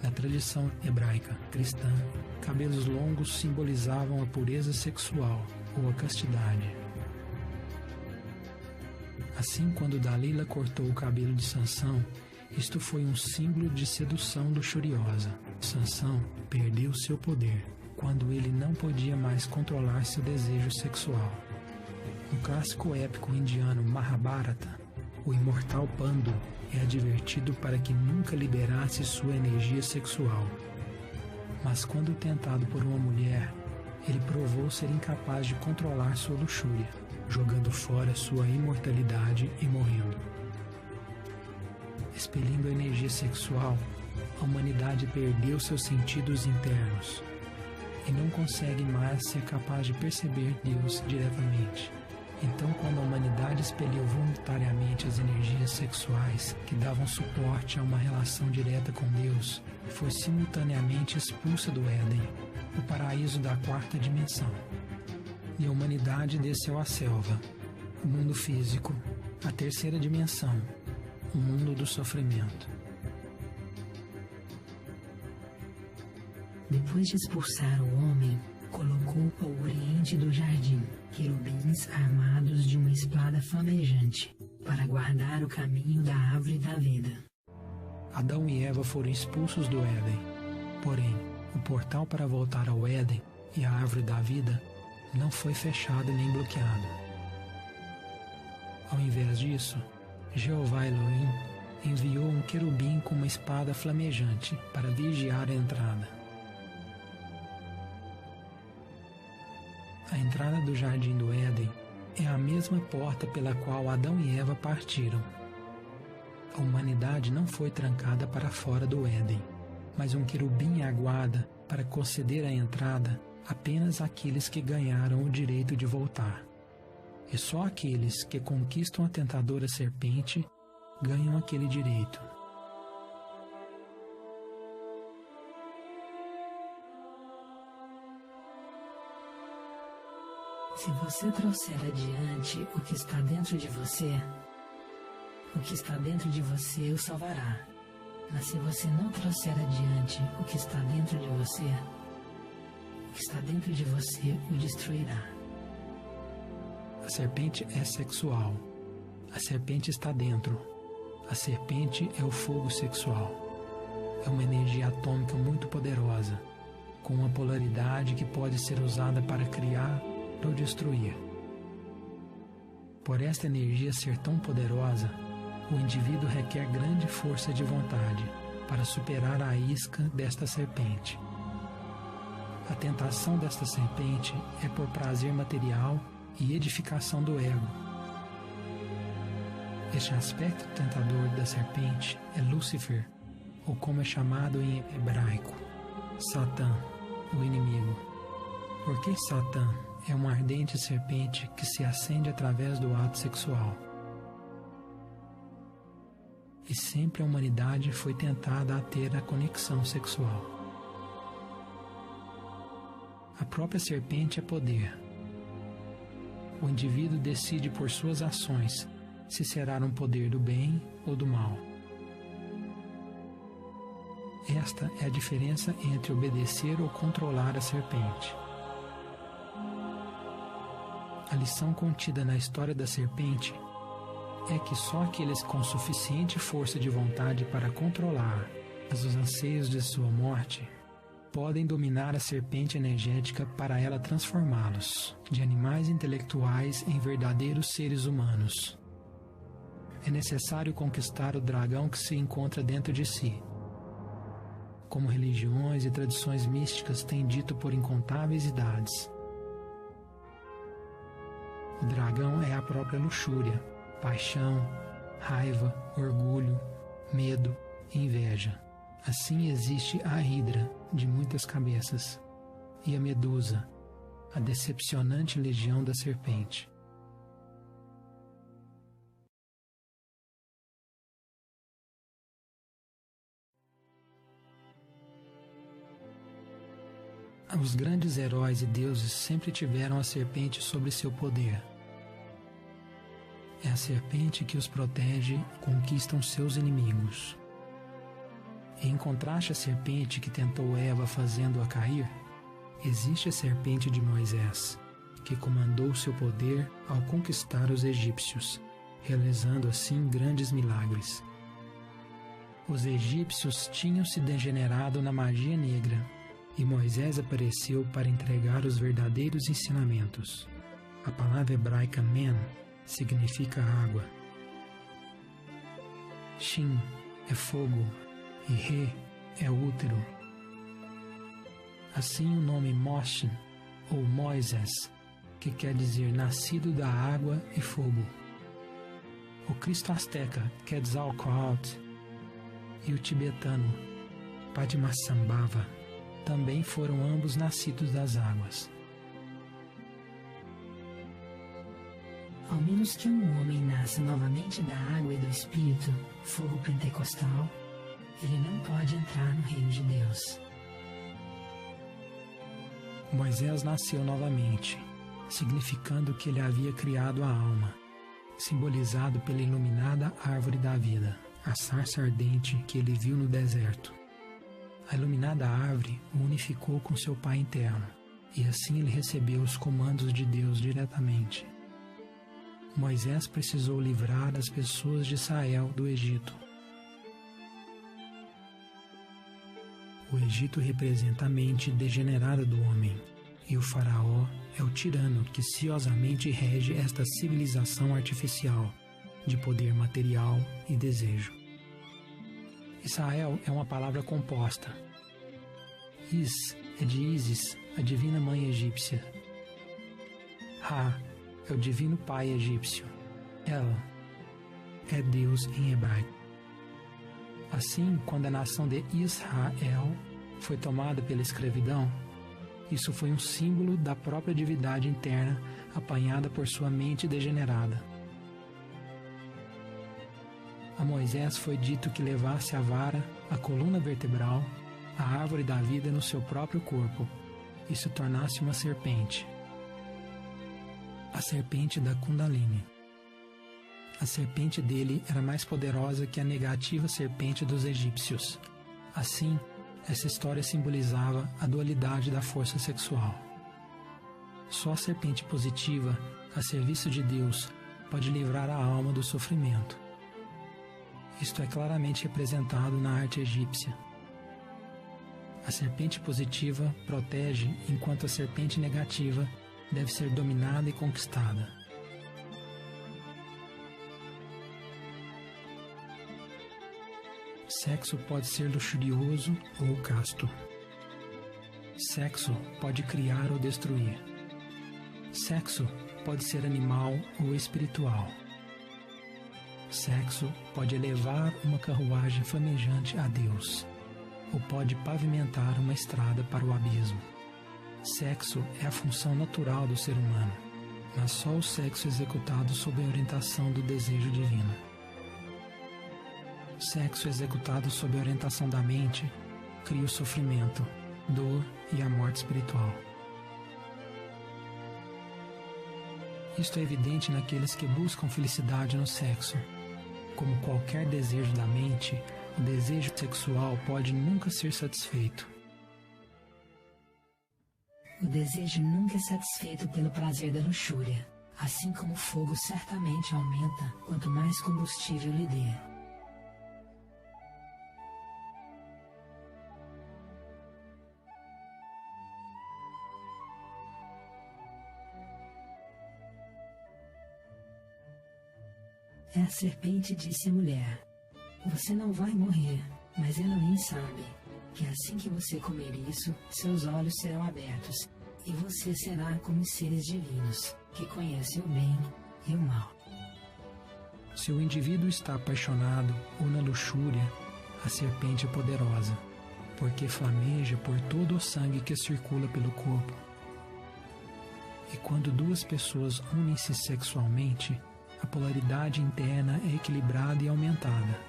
Na tradição hebraica cristã, cabelos longos simbolizavam a pureza sexual ou a castidade. Assim, quando Dalila cortou o cabelo de Sansão, isto foi um símbolo de sedução luxuriosa. Sansão perdeu seu poder quando ele não podia mais controlar seu desejo sexual. No clássico épico indiano Mahabharata, o imortal Pandu é advertido para que nunca liberasse sua energia sexual. Mas quando tentado por uma mulher, ele provou ser incapaz de controlar sua luxúria, jogando fora sua imortalidade e morrendo. Expelindo a energia sexual, a humanidade perdeu seus sentidos internos e não consegue mais ser capaz de perceber Deus diretamente. Então, quando a humanidade expeliu voluntariamente as energias sexuais que davam suporte a uma relação direta com Deus, foi simultaneamente expulsa do Éden, o paraíso da quarta dimensão. E a humanidade desceu à selva, o mundo físico, a terceira dimensão, o mundo do sofrimento. Depois de expulsar o homem, colocou ao oriente do jardim querubins armados de uma espada flamejante para guardar o caminho da árvore da vida. Adão e Eva foram expulsos do Éden, porém, o portal para voltar ao Éden e a árvore da vida não foi fechado nem bloqueado. Ao invés disso, Jeová Elohim enviou um querubim com uma espada flamejante para vigiar a entrada. A entrada do jardim do Éden é a mesma porta pela qual Adão e Eva partiram. A humanidade não foi trancada para fora do Éden, mas um querubim aguarda para conceder a entrada apenas àqueles que ganharam o direito de voltar. E só aqueles que conquistam a tentadora serpente ganham aquele direito. Se você trouxer adiante o que está dentro de você, o que está dentro de você o salvará. Mas se você não trouxer adiante o que está dentro de você, o que está dentro de você o destruirá. A serpente é sexual. A serpente está dentro. A serpente é o fogo sexual. É uma energia atômica muito poderosa, com uma polaridade que pode ser usada para criar ou destruir. Por esta energia ser tão poderosa, o indivíduo requer grande força de vontade para superar a isca desta serpente. A tentação desta serpente é por prazer material e edificação do ego. Este aspecto tentador da serpente é Lúcifer, ou como é chamado em hebraico, Satã, o inimigo. Porque Satã é uma ardente serpente que se acende através do ato sexual. E sempre a humanidade foi tentada a ter a conexão sexual. A própria serpente é poder. O indivíduo decide por suas ações se será um poder do bem ou do mal. Esta é a diferença entre obedecer ou controlar a serpente. A lição contida na história da serpente é que só aqueles com suficiente força de vontade para controlar os anseios de sua morte podem dominar a serpente energética para ela transformá-los de animais intelectuais em verdadeiros seres humanos. é necessário conquistar o dragão que se encontra dentro de si. Como religiões e tradições místicas têm dito por incontáveis idades. O dragão é a própria luxúria, paixão, raiva, orgulho, medo e inveja. Assim existe a Hidra, de muitas cabeças, e a Medusa, a decepcionante legião da serpente. Os grandes heróis e deuses sempre tiveram a serpente sob seu poder. É a serpente que os protege e conquistam seus inimigos. Em contraste à serpente que tentou Eva fazendo-a cair, existe a serpente de Moisés, que comandou seu poder ao conquistar os egípcios, realizando assim grandes milagres. Os egípcios tinham se degenerado na magia negra, e Moisés apareceu para entregar os verdadeiros ensinamentos. A palavra hebraica men significa água. Shin é fogo e Re é útero. Assim o nome Moshe, ou Moisés, que quer dizer nascido da água e fogo. O Cristo asteca Quetzalcoatl e o tibetano Padmasambhava também foram ambos nascidos das águas. Ao menos que um homem nasça novamente da água e do Espírito, fogo pentecostal, ele não pode entrar no reino de Deus. Moisés nasceu novamente, significando que ele havia criado a alma, simbolizado pela iluminada árvore da vida, a sarça ardente que ele viu no deserto. A iluminada árvore o unificou com seu Pai interno, e assim ele recebeu os comandos de Deus diretamente. Moisés precisou livrar as pessoas de Israel do Egito. O Egito representa a mente degenerada do homem, e o faraó é o tirano que ciosamente rege esta civilização artificial, de poder material e desejo. Israel é uma palavra composta. Is é de Ísis, a divina mãe egípcia. Ra é o divino pai egípcio. El é Deus em hebraico. Assim, quando a nação de Israel foi tomada pela escravidão, isso foi um símbolo da própria divindade interna apanhada por sua mente degenerada. A Moisés foi dito que levasse a vara, a coluna vertebral, a árvore da vida no seu próprio corpo e se tornasse uma serpente. A serpente da Kundalini. A serpente dele era mais poderosa que a negativa serpente dos egípcios. Assim, essa história simbolizava a dualidade da força sexual. Só a serpente positiva, a serviço de Deus, pode livrar a alma do sofrimento. Isto é claramente representado na arte egípcia. A serpente positiva protege, enquanto a serpente negativa deve ser dominada e conquistada. Sexo pode ser luxurioso ou casto. Sexo pode criar ou destruir. Sexo pode ser animal ou espiritual. Sexo pode elevar uma carruagem flamejante a Deus, ou pode pavimentar uma estrada para o abismo. Sexo é a função natural do ser humano, mas só o sexo executado sob a orientação do desejo divino. Sexo executado sob a orientação da mente cria o sofrimento, dor e a morte espiritual. Isto é evidente naqueles que buscam felicidade no sexo. Como qualquer desejo da mente, o desejo sexual pode nunca ser satisfeito. O desejo nunca é satisfeito pelo prazer da luxúria, assim como o fogo certamente aumenta quanto mais combustível lhe dê. A serpente disse à mulher: você não vai morrer, mas Elohim sabe que assim que você comer isso, seus olhos serão abertos, e você será como os seres divinos, que conhecem o bem e o mal. Se o indivíduo está apaixonado ou na luxúria, a serpente é poderosa, porque flameja por todo o sangue que circula pelo corpo. E quando duas pessoas unem-se sexualmente, a polaridade interna é equilibrada e aumentada.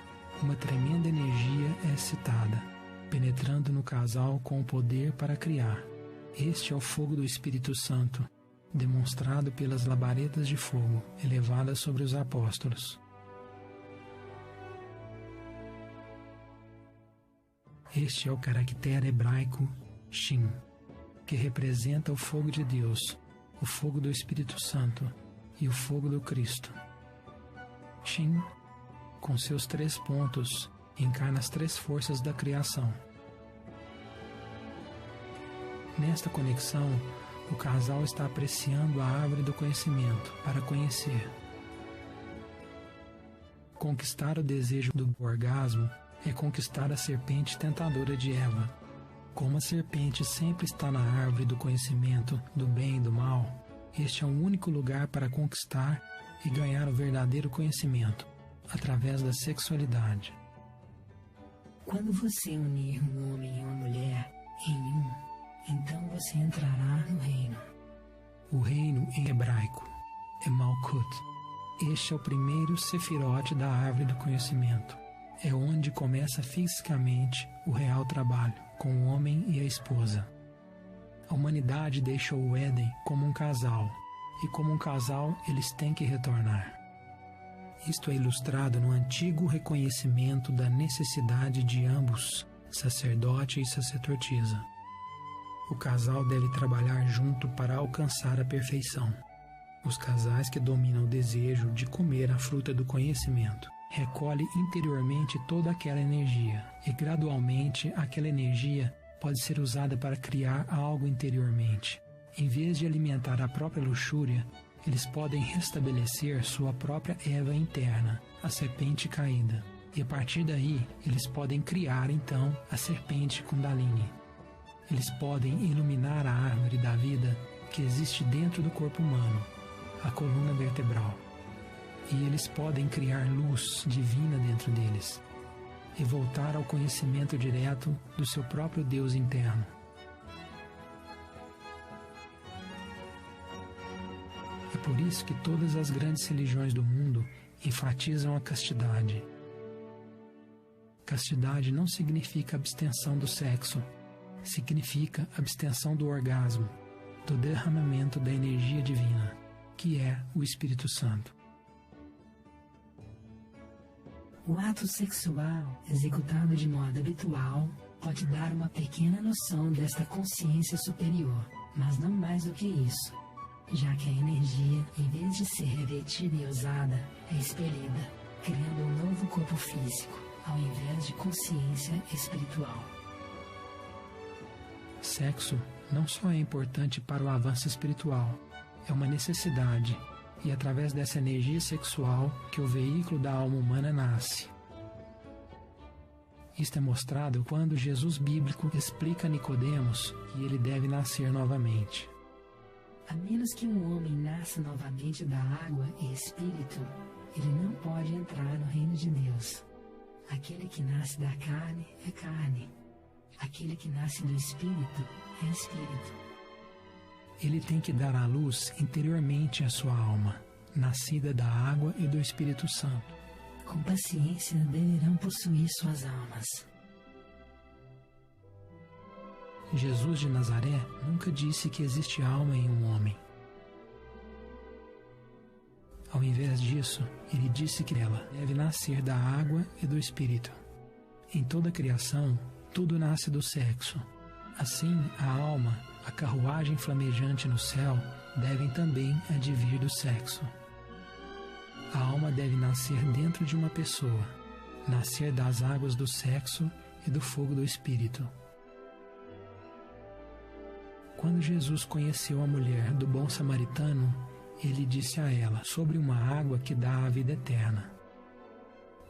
Uma tremenda energia é excitada, penetrando no casal com o poder para criar. Este é o fogo do Espírito Santo, demonstrado pelas labaredas de fogo elevadas sobre os apóstolos. Este é o caractere hebraico Shin, que representa o fogo de Deus, o fogo do Espírito Santo e o fogo do Cristo. Shin, com seus 3 pontos, encarna as 3 forças da criação. Nesta conexão, o casal está apreciando a árvore do conhecimento para conhecer. Conquistar o desejo do orgasmo é conquistar a serpente tentadora de Eva. Como a serpente sempre está na árvore do conhecimento do bem e do mal, este é o único lugar para conquistar e ganhar o verdadeiro conhecimento, através da sexualidade. Quando você unir um homem e uma mulher em um, então você entrará no reino. O reino em hebraico é Malkut. Este é o primeiro sefirote da árvore do conhecimento. É onde começa fisicamente o real trabalho, com o homem e a esposa. A humanidade deixou o Éden como um casal, e como um casal eles têm que retornar. Isto é ilustrado no antigo reconhecimento da necessidade de ambos, sacerdote e sacerdotisa. O casal deve trabalhar junto para alcançar a perfeição. Os casais que dominam o desejo de comer a fruta do conhecimento recolhem interiormente toda aquela energia, e gradualmente aquela energia pode ser usada para criar algo interiormente. Em vez de alimentar a própria luxúria, eles podem restabelecer sua própria Eva interna, a serpente caída. E a partir daí, eles podem criar então a serpente Kundalini. Eles podem iluminar a árvore da vida que existe dentro do corpo humano, a coluna vertebral. E eles podem criar luz divina dentro deles e voltar ao conhecimento direto do seu próprio Deus interno. É por isso que todas as grandes religiões do mundo enfatizam a castidade. Castidade não significa abstenção do sexo, significa abstenção do orgasmo, do derramamento da energia divina, que é o Espírito Santo. O ato sexual, executado de modo habitual, pode dar uma pequena noção desta consciência superior, mas não mais do que isso, já que a energia, em vez de ser revertida e usada, é expelida, criando um novo corpo físico, ao invés de consciência espiritual. Sexo não só é importante para o avanço espiritual, é uma necessidade, e através dessa energia sexual que o veículo da alma humana nasce. Isto é mostrado quando Jesus bíblico explica a Nicodemos que ele deve nascer novamente. A menos que um homem nasça novamente da água e espírito, ele não pode entrar no reino de Deus. Aquele que nasce da carne é carne. Aquele que nasce do espírito é espírito. Ele tem que dar à luz interiormente a sua alma, nascida da água e do Espírito Santo. Com paciência deverão possuir suas almas. Jesus de Nazaré nunca disse que existe alma em um homem. Ao invés disso, ele disse que ela deve nascer da água e do Espírito. Em toda a criação, tudo nasce do sexo. Assim, a alma, a carruagem flamejante no céu, devem também advir do sexo. A alma deve nascer dentro de uma pessoa, nascer das águas do sexo e do fogo do Espírito. Quando Jesus conheceu a mulher do bom samaritano, Ele disse a ela sobre uma água que dá a vida eterna.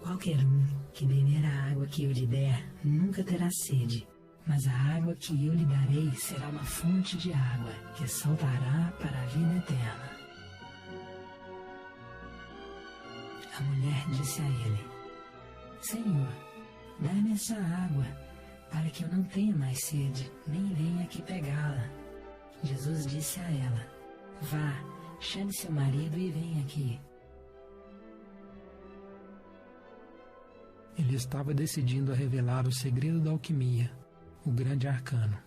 Qualquer um que beber a água que eu lhe der nunca terá sede, mas a água que eu lhe darei será uma fonte de água que saltará para a vida eterna. A mulher disse a ele: Senhor, dá-me essa água, para que eu não tenha mais sede, nem venha aqui pegá-la. Jesus disse a ela: Vá, chame seu marido e venha aqui. Ele estava decidindo a revelar o segredo da alquimia, o grande arcano.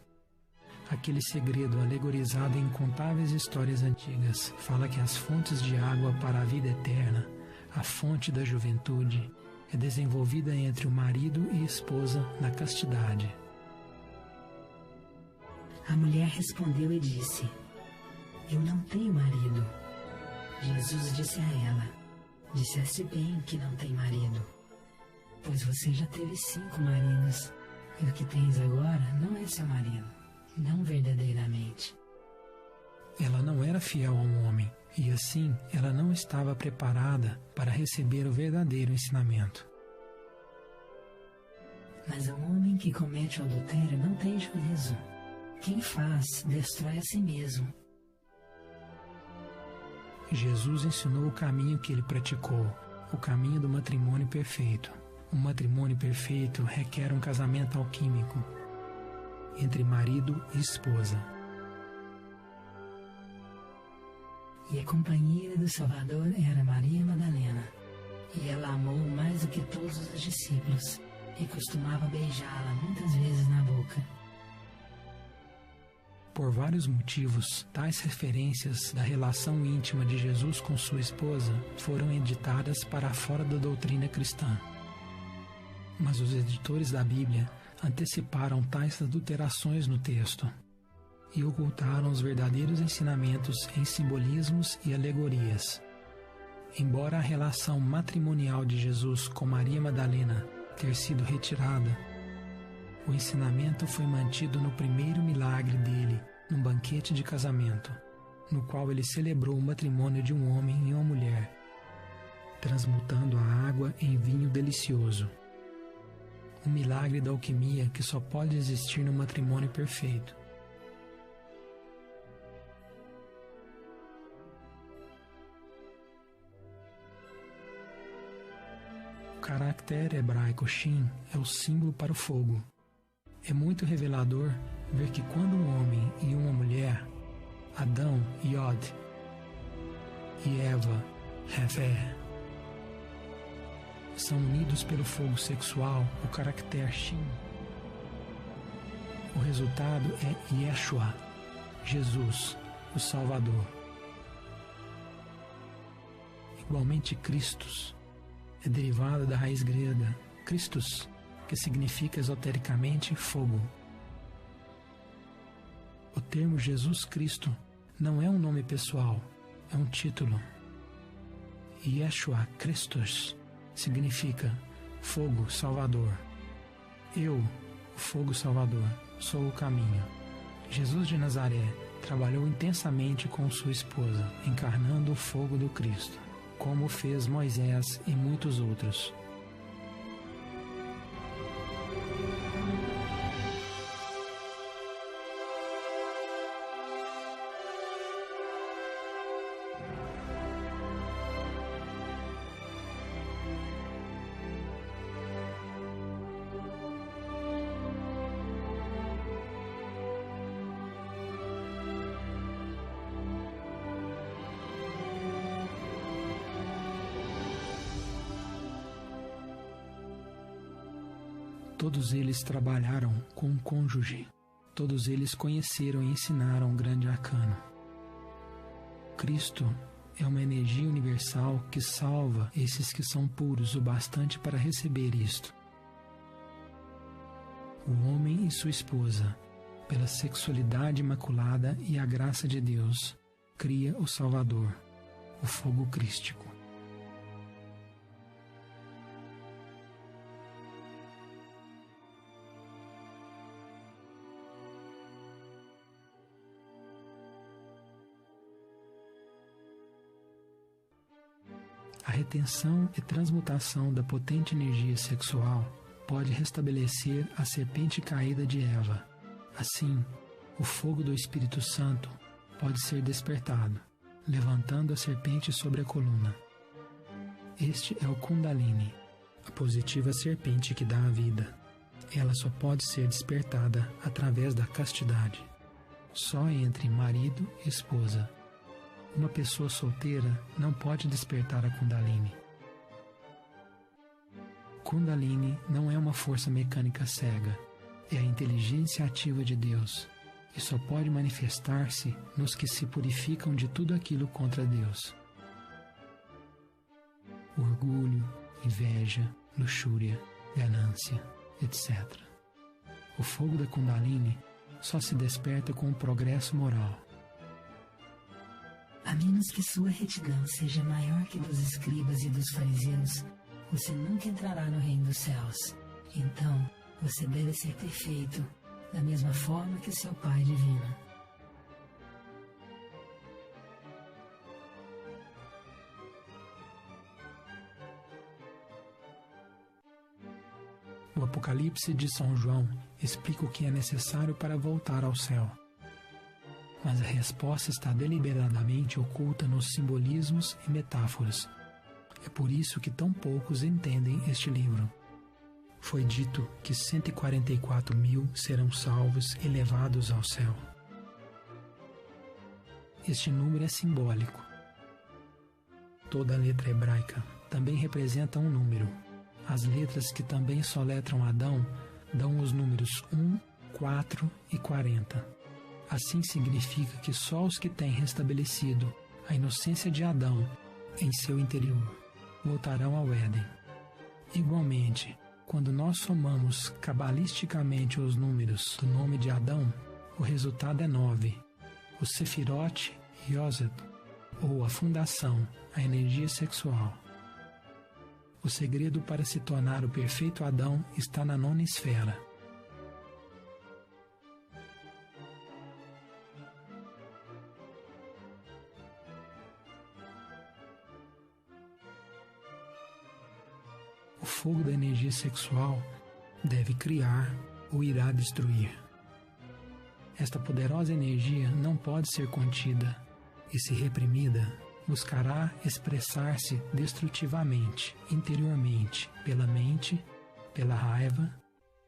Aquele segredo, alegorizado em incontáveis histórias antigas, fala que as fontes de água para a vida eterna, a fonte da juventude, é desenvolvida entre o marido e esposa na castidade. A mulher respondeu e disse: Eu não tenho marido. Jesus disse a ela: Disseste bem que não tem marido, pois você já teve 5 maridos, e o que tens agora não é seu marido, não verdadeiramente. Ela não era fiel a um homem, e assim ela não estava preparada para receber o verdadeiro ensinamento. Mas um homem que comete o adultério não tem juízo. Quem faz, destrói a si mesmo. Jesus ensinou o caminho que ele praticou, o caminho do matrimônio perfeito. Um matrimônio perfeito requer um casamento alquímico entre marido e esposa. E a companheira do Salvador era Maria Madalena, e ela amou mais do que todos os discípulos, e costumava beijá-la muitas vezes na boca. Por vários motivos, tais referências da relação íntima de Jesus com sua esposa foram editadas para fora da doutrina cristã. Mas os editores da Bíblia anteciparam tais adulterações no texto e ocultaram os verdadeiros ensinamentos em simbolismos e alegorias. Embora a relação matrimonial de Jesus com Maria Madalena ter sido retirada, o ensinamento foi mantido no primeiro milagre dele, num banquete de casamento, no qual ele celebrou o matrimônio de um homem e uma mulher, transmutando a água em vinho delicioso. Um milagre da alquimia que só pode existir no matrimônio perfeito. O caractere hebraico Shin é o símbolo para o fogo. É muito revelador ver que quando um homem e uma mulher, Adão, Yod, e Eva, Hefer, são unidos pelo fogo sexual, o caractere Shin, o resultado é Yeshua, Jesus, o Salvador. Igualmente, Christus é derivado da raiz grega Christus, que significa esotericamente fogo. O termo Jesus Cristo não é um nome pessoal, é um título. Yeshua Christus significa fogo salvador. Eu, o fogo salvador, sou o caminho. Jesus de Nazaré trabalhou intensamente com sua esposa, encarnando o fogo do Cristo, como fez Moisés e muitos outros. Todos eles trabalharam com um cônjuge. Todos eles conheceram e ensinaram o grande arcano. Cristo é uma energia universal que salva esses que são puros o bastante para receber isto. O homem e sua esposa, pela sexualidade imaculada e a graça de Deus, cria o Salvador, o fogo crístico. A retenção e transmutação da potente energia sexual pode restabelecer a serpente caída de Eva. Assim, o fogo do Espírito Santo pode ser despertado, levantando a serpente sobre a coluna. Este é o Kundalini, a positiva serpente que dá a vida. Ela só pode ser despertada através da castidade, só entre marido e esposa. Uma pessoa solteira não pode despertar a Kundalini. Kundalini não é uma força mecânica cega, é a inteligência ativa de Deus, e só pode manifestar-se nos que se purificam de tudo aquilo contra Deus. Orgulho, inveja, luxúria, ganância, etc. O fogo da Kundalini só se desperta com o progresso moral. A menos que sua retidão seja maior que dos escribas e dos fariseus, você nunca entrará no reino dos céus. Então, você deve ser perfeito, da mesma forma que seu Pai divino. O Apocalipse de São João explica o que é necessário para voltar ao céu. Mas a resposta está deliberadamente oculta nos simbolismos e metáforas. É por isso que tão poucos entendem este livro. Foi dito que 144 mil serão salvos e levados ao céu. Este número é simbólico. Toda letra hebraica também representa um número. As letras que também soletram Adão dão os números 1, 4 e 40. Assim significa que só os que têm restabelecido a inocência de Adão em seu interior voltarão ao Éden. Igualmente, quando nós somamos cabalisticamente os números do nome de Adão, o resultado é 9. O Sefirot Yosed, ou a fundação, a energia sexual. O segredo para se tornar o perfeito Adão está na 9ª esfera. O fogo da energia sexual deve criar ou irá destruir. Esta poderosa energia não pode ser contida e, se reprimida, buscará expressar-se destrutivamente, interiormente, pela mente, pela raiva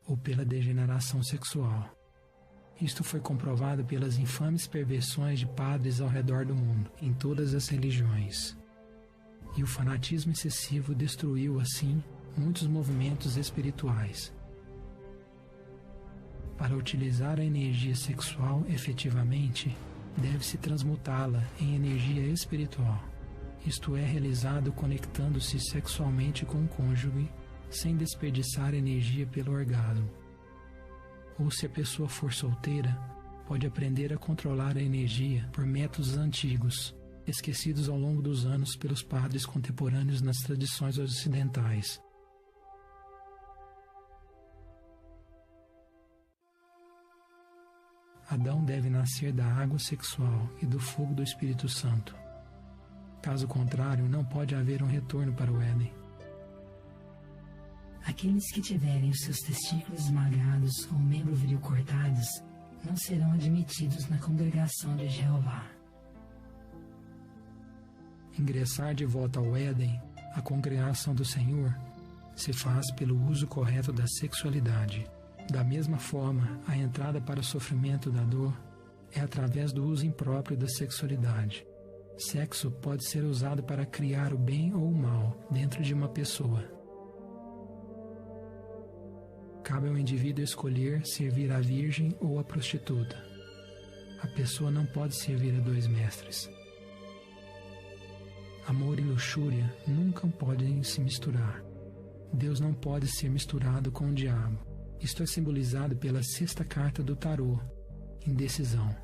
ou pela degeneração sexual. Isto foi comprovado pelas infames perversões de padres ao redor do mundo, em todas as religiões. E o fanatismo excessivo destruiu, assim, muitos movimentos espirituais. Para utilizar a energia sexual efetivamente, deve-se transmutá-la em energia espiritual. Isto é realizado conectando-se sexualmente com o cônjuge, sem desperdiçar energia pelo orgasmo. Ou, se a pessoa for solteira, pode aprender a controlar a energia por métodos antigos, esquecidos ao longo dos anos pelos padres contemporâneos nas tradições ocidentais. Adão deve nascer da água sexual e do fogo do Espírito Santo. Caso contrário, não pode haver um retorno para o Éden. Aqueles que tiverem os seus testículos esmagados ou membro viril cortados não serão admitidos na congregação de Jeová. Ingressar de volta ao Éden, a congregação do Senhor, se faz pelo uso correto da sexualidade. Da mesma forma, a entrada para o sofrimento da dor é através do uso impróprio da sexualidade. Sexo pode ser usado para criar o bem ou o mal dentro de uma pessoa. Cabe ao indivíduo escolher servir a virgem ou a prostituta. A pessoa não pode servir a dois mestres. Amor e luxúria nunca podem se misturar. Deus não pode ser misturado com o diabo. Isto é simbolizado pela 6ª carta do tarô, indecisão.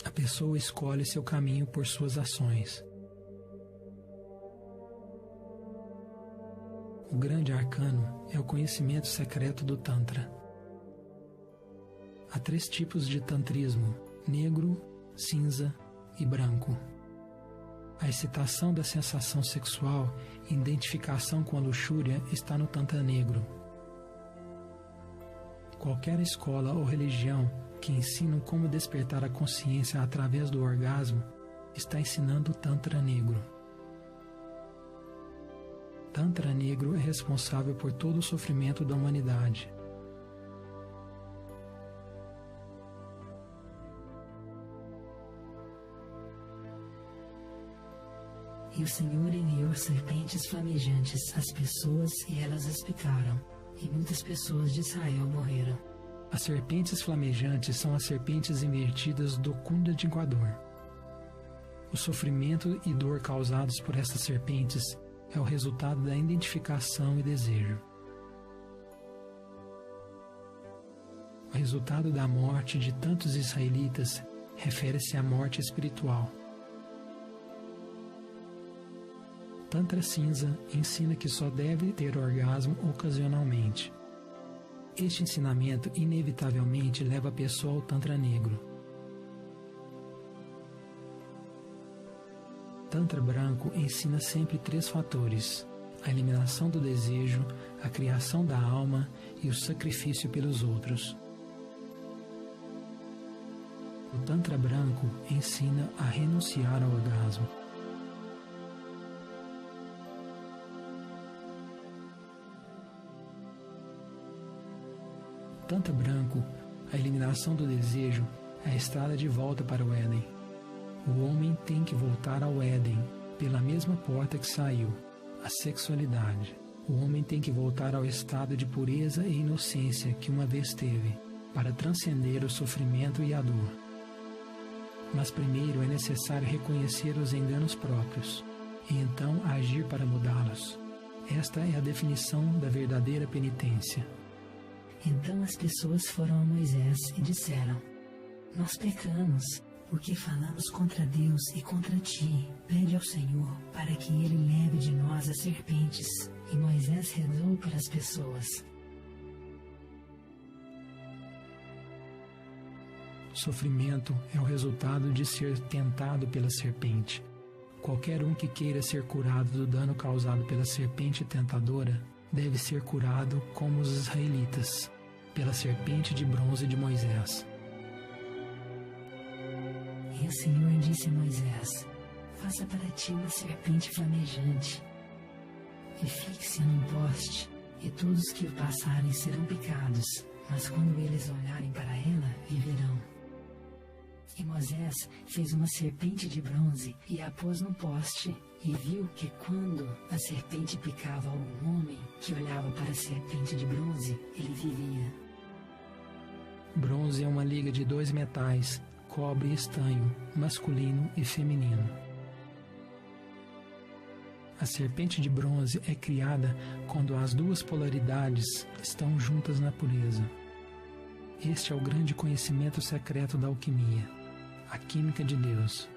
A pessoa escolhe seu caminho por suas ações. O grande arcano é o conhecimento secreto do Tantra. Há 3 tipos de tantrismo: negro, cinza e branco. A excitação da sensação sexual e identificação com a luxúria está no Tantra negro. Qualquer escola ou religião que ensinam como despertar a consciência através do orgasmo está ensinando o Tantra negro. Tantra negro é responsável por todo o sofrimento da humanidade. E o Senhor enviou serpentes flamejantes às pessoas e elas as picaram, e muitas pessoas de Israel morreram. As serpentes flamejantes são as serpentes invertidas do Kunda de Equador. O sofrimento e dor causados por essas serpentes é o resultado da identificação e desejo. O resultado da morte de tantos israelitas refere-se à morte espiritual. Tantra cinza ensina que só deve ter orgasmo ocasionalmente. Este ensinamento inevitavelmente leva a pessoa ao Tantra negro. Tantra branco ensina sempre 3 fatores: a eliminação do desejo, a criação da alma e o sacrifício pelos outros. O Tantra branco ensina a renunciar ao orgasmo. Tantra branco, a eliminação do desejo, é a estrada de volta para o Éden. O homem tem que voltar ao Éden, pela mesma porta que saiu, a sexualidade. O homem tem que voltar ao estado de pureza e inocência que uma vez teve, para transcender o sofrimento e a dor. Mas primeiro é necessário reconhecer os enganos próprios, e então agir para mudá-los. Esta é a definição da verdadeira penitência. Então as pessoas foram a Moisés e disseram: Nós pecamos, porque falamos contra Deus e contra ti. Pede ao Senhor para que Ele leve de nós as serpentes. E Moisés rezou pelas pessoas. Sofrimento é o resultado de ser tentado pela serpente. Qualquer um que queira ser curado do dano causado pela serpente tentadora deve ser curado como os israelitas, pela serpente de bronze de Moisés. E o Senhor disse a Moisés: Faça para ti uma serpente flamejante, e fixe-a num poste, e todos que o passarem serão picados, mas quando eles olharem para ela, viverão. E Moisés fez uma serpente de bronze e a pôs no poste, e viu que quando a serpente picava algum homem que olhava para a serpente de bronze, ele vivia. Bronze é uma liga de 2 metais, cobre e estanho, masculino e feminino. A serpente de bronze é criada quando as 2 polaridades estão juntas na pureza. Este é o grande conhecimento secreto da alquimia, a química de Deus.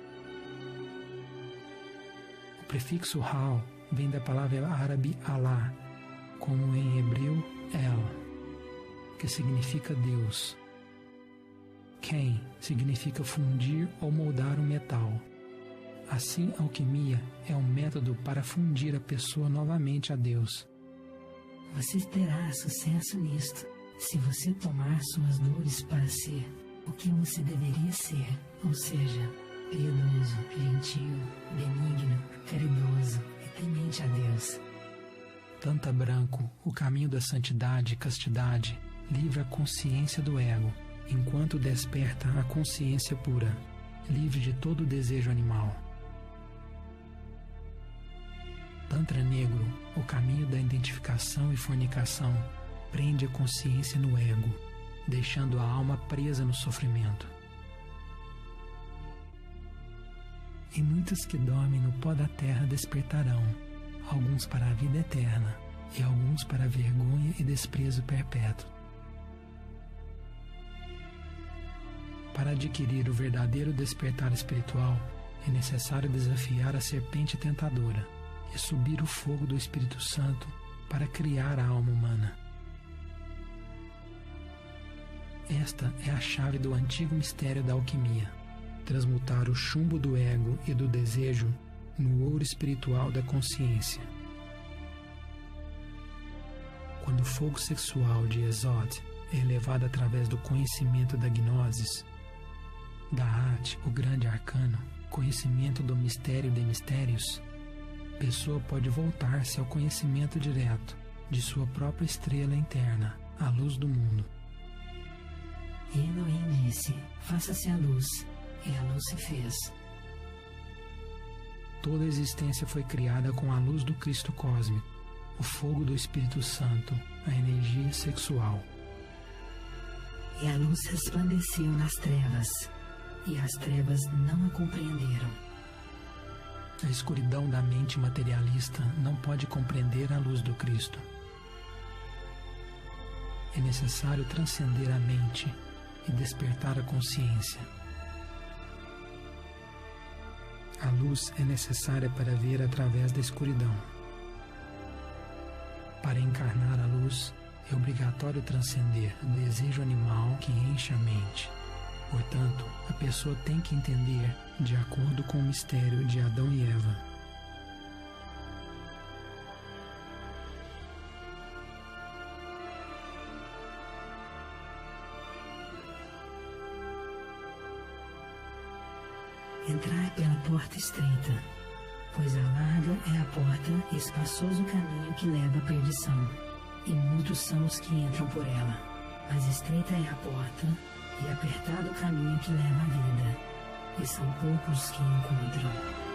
O prefixo Hal vem da palavra árabe Allah, como em hebreu El, que significa Deus. Ken significa fundir ou moldar um metal. Assim, a alquimia é um método para fundir a pessoa novamente a Deus. Você terá sucesso nisto, se você tomar suas dores para ser o que você deveria ser, ou seja, piedoso, gentil, benigno, caridoso e temente a Deus. Tantra branco, o caminho da santidade e castidade, livra a consciência do ego, enquanto desperta a consciência pura, livre de todo desejo animal. Tantra negro, o caminho da identificação e fornicação, prende a consciência no ego, deixando a alma presa no sofrimento. E muitos que dormem no pó da terra despertarão, alguns para a vida eterna e alguns para a vergonha e desprezo perpétuo. Para adquirir o verdadeiro despertar espiritual, é necessário desafiar a serpente tentadora e subir o fogo do Espírito Santo para criar a alma humana. Esta é a chave do antigo mistério da alquimia: transmutar o chumbo do ego e do desejo no ouro espiritual da consciência. Quando o fogo sexual de Yesod é elevado através do conhecimento da gnosis, Da'at, o grande arcano, conhecimento do mistério de mistérios, a pessoa pode voltar-se ao conhecimento direto de sua própria estrela interna, a luz do mundo. E Elohim disse: faça-se a luz, e a luz se fez. Toda a existência foi criada com a luz do Cristo cósmico, o fogo do Espírito Santo, a energia sexual. E a luz resplandeceu nas trevas, e as trevas não a compreenderam. A escuridão da mente materialista não pode compreender a luz do Cristo. É necessário transcender a mente e despertar a consciência. A luz é necessária para ver através da escuridão. Para encarnar a luz, é obrigatório transcender o desejo animal que enche a mente. Portanto, a pessoa tem que entender de acordo com o mistério de Adão e Eva. Entrai pela porta estreita, pois a larga é a porta e espaçoso o caminho que leva à perdição, e muitos são os que entram por ela. Mas estreita é a porta e apertado o caminho que leva à vida, e são poucos que encontram.